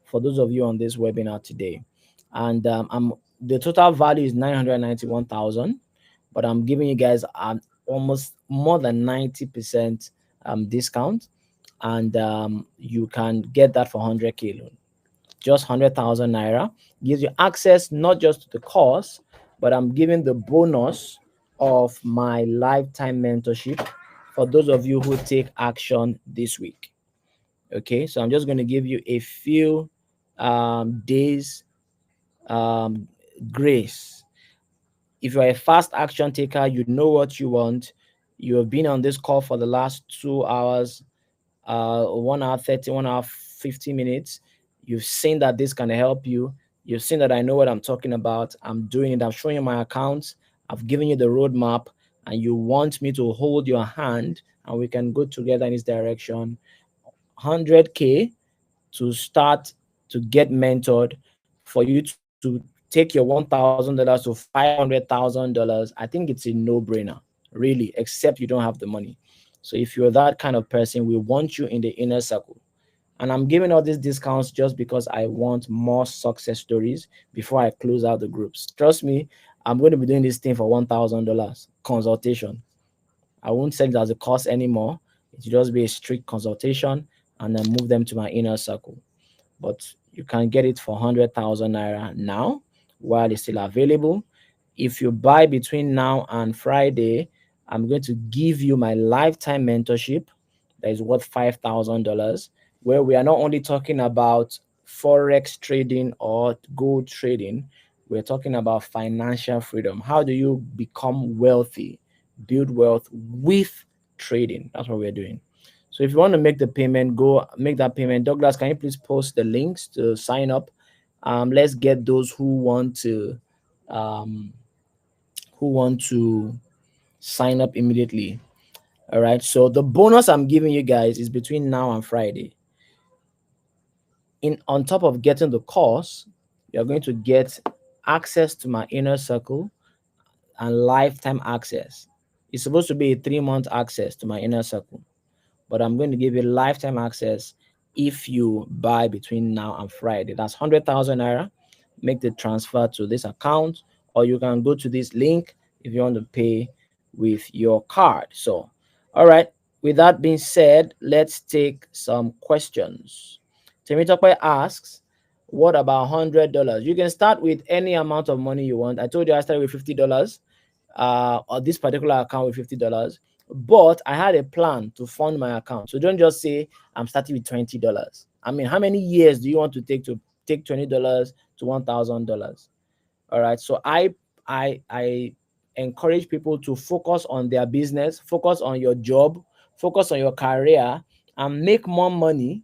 for those of you on this webinar today. And the total value is 991,000, but I'm giving you guys almost more than 90% discount, and you can get that for 100K loan. Just 100,000 naira gives you access not just to the course, but I'm giving the bonus of my lifetime mentorship for those of you who take action this week. Okay, so I'm just going to give you a few days grace. If you're a fast action taker, you know what you want. You have been on this call for the last 2 hours, 1 hour 30, 1 hour 50 minutes. You've seen that this can help you. You've seen that I know what I'm talking about. I'm doing it. I'm showing you my accounts. I've given you the roadmap, and you want me to hold your hand and we can go together in this direction. 100K to start to get mentored, for you to take your $1,000 to $500,000. I think it's a no-brainer, really, except you don't have the money. So if you're that kind of person, we want you in the inner circle. And I'm giving all these discounts just because I want more success stories before I close out the groups. Trust me, I'm going to be doing this thing for $1,000 consultation. I won't sell it as a course anymore. It will just be a strict consultation, and then move them to my inner circle. But you can get it for 100,000 naira now while it's still available. If you buy between now and Friday, I'm going to give you my lifetime mentorship that is worth $5,000, where we are not only talking about forex trading or gold trading, we're talking about financial freedom. How do you become wealthy, build wealth with trading? That's what we're doing. So if you want to make the payment, go make that payment. Douglas, can you please post the links to sign up? Let's get those um, who want to sign up immediately. All right. So the bonus I'm giving you guys is between now and Friday. On top of getting the course, you're going to get access to my inner circle and lifetime access. It's supposed to be a 3-month access to my inner circle, but I'm going to give you lifetime access if you buy between now and Friday. That's 100,000 naira. Make the transfer to this account, or you can go to this link if you want to pay with your card. So, all right. With that being said, let's take some questions. Temitope asks, what about $100? You can start with any amount of money you want. I told you I started with $50 or this particular account with $50, but I had a plan to fund my account. So don't just say I'm starting with $20. I mean, how many years do you want to take $20 to $1,000? All right. So I encourage people to focus on their business, focus on your job, focus on your career, and make more money.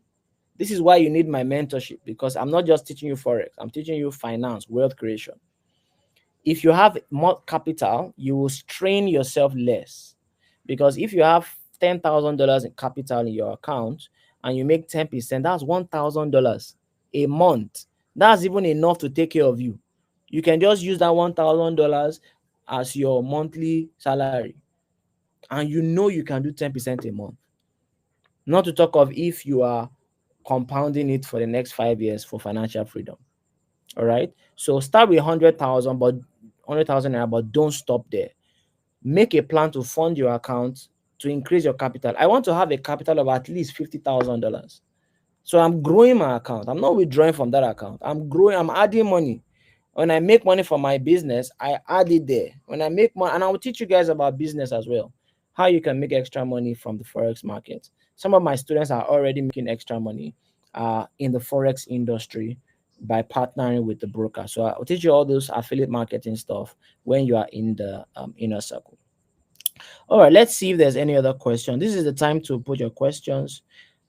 This is why you need my mentorship, because I'm not just teaching you forex, I'm teaching you finance, wealth creation. If you have more capital, you will strain yourself less. Because if you have $10,000 in capital in your account and you make 10%, that's $1,000 a month. That's even enough to take care of you. You can just use that $1,000 as your monthly salary, and you know you can do 10% a month. Not to talk of if you are compounding it for the next 5 years for financial freedom. All right. So start with 100,000, but 100,000 naira, but don't stop there. Make a plan to fund your account to increase your capital. I want to have a capital of at least $50,000. So I'm growing my account. I'm not withdrawing from that account. I'm growing, I'm adding money. When I make money from my business, I add it there. When I make money, and I will teach you guys about business as well, how you can make extra money from the forex market. Some of my students are already making extra money in the forex industry by partnering with the broker. So I'll teach you all those affiliate marketing stuff when you are in the inner circle. All right, let's see if there's any other question. This is the time to put your questions.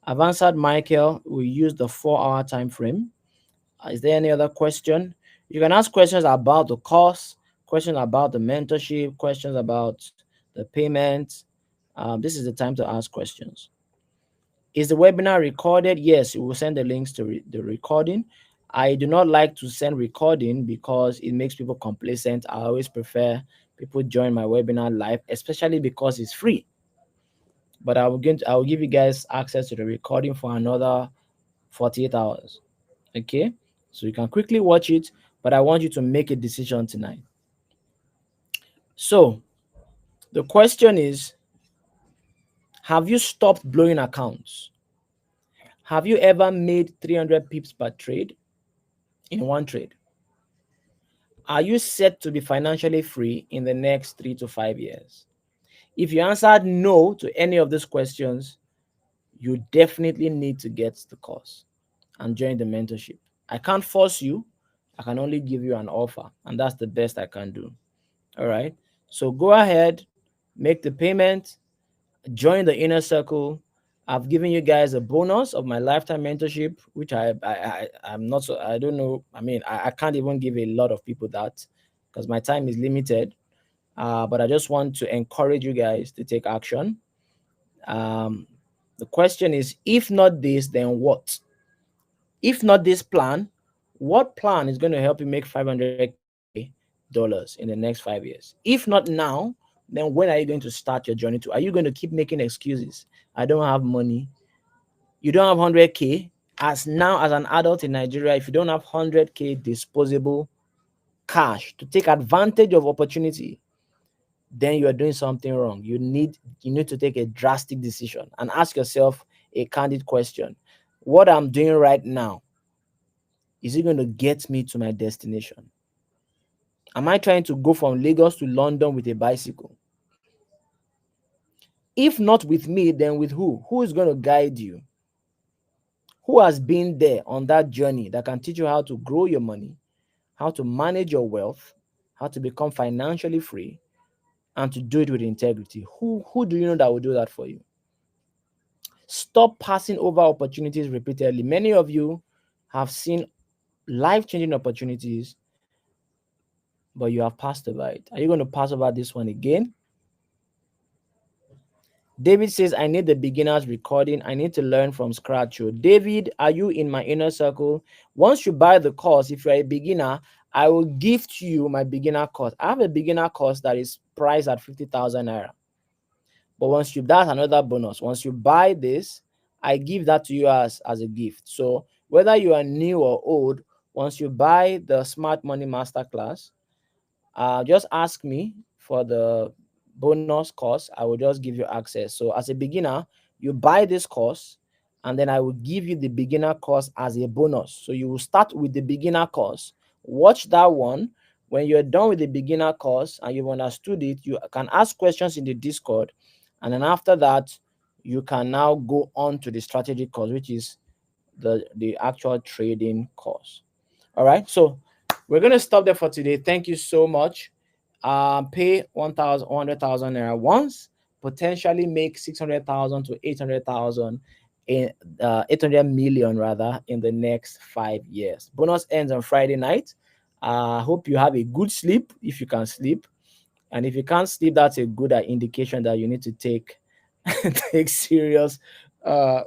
I've answered Michael. We use the 4-hour time frame. Is there any other question? You can ask questions about the course, questions about the mentorship, questions about the payment. This is the time to ask questions. Is the webinar recorded? Yes, we will send the links to the recording. I do not like to send recording because it makes people complacent. I always prefer people join my webinar live, especially because it's free. But I will give you guys access to the recording for another 48 hours. Okay, so you can quickly watch it, but I want you to make a decision tonight. So the question is, have you stopped blowing accounts? Have you ever made 300 pips per trade in one trade? Are you set to be financially free in the next 3 to 5 years? If you answered no to any of these questions, you definitely need to get the course and join the mentorship. I can't force you. I can only give you an offer, and that's the best I can do. All right. So go ahead, make the payment, join the inner circle. I've given you guys a bonus of my lifetime mentorship, which I'm not so, I don't know. I mean, I can't even give a lot of people that because my time is limited. But I just want to encourage you guys to take action. Um, the question is, if not this, then what? If not this plan, what plan is going to help you make $500K in the next 5 years? If not now, then when are you going to start your journey to? Are you going to keep making excuses? I don't have money. You don't have 100K. As now, as an adult in Nigeria, if you don't have 100K disposable cash to take advantage of opportunity, then you are doing something wrong. You need to take a drastic decision and ask yourself a candid question. What I'm doing right now, is it going to get me to my destination? Am I trying to go from Lagos to London with a bicycle? If not with me, then with who? Who is going to guide you? Who has been there on that journey that can teach you how to grow your money, how to manage your wealth, how to become financially free, and to do it with integrity? Who do you know that will do that for you? Stop passing over opportunities repeatedly. Many of you have seen life-changing opportunities, but you have passed over it. Are you going to pass over this one again? David says, I need the beginner's recording. I need to learn from scratch. So, David, are you in my inner circle? Once you buy the course, if you're a beginner, I will gift you my beginner course. I have a beginner course that is priced at 50,000 naira. But that's another bonus. Once you buy this, I give that to you as a gift. So whether you are new or old, once you buy the Smart Money Masterclass, just ask me for the bonus course. I will just give you access. So as a beginner, you buy this course, and then I will give you the beginner course as a bonus. So you will start with the beginner course, watch that one. When you're done with the beginner course and you've understood it, you can ask questions in the Discord, and then after that, you can now go on to the strategy course, which is the actual trading course. All right, so we're gonna stop there for today. Thank you so much. Pay 100,000 naira once, potentially make 600,000 to 800,000 in 800 million rather in the next 5 years. Bonus ends on Friday night. Hope you have a good sleep if you can sleep, and if you can't sleep, that's a good indication that you need to take take serious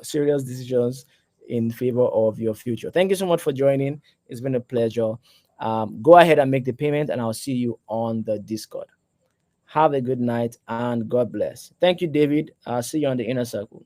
decisions in favor of your future. Thank you so much for joining. It's been a pleasure. Go ahead and make the payment, and I'll see you on the Discord. Have a good night and God bless. Thank you, David. I'll see you on the inner circle.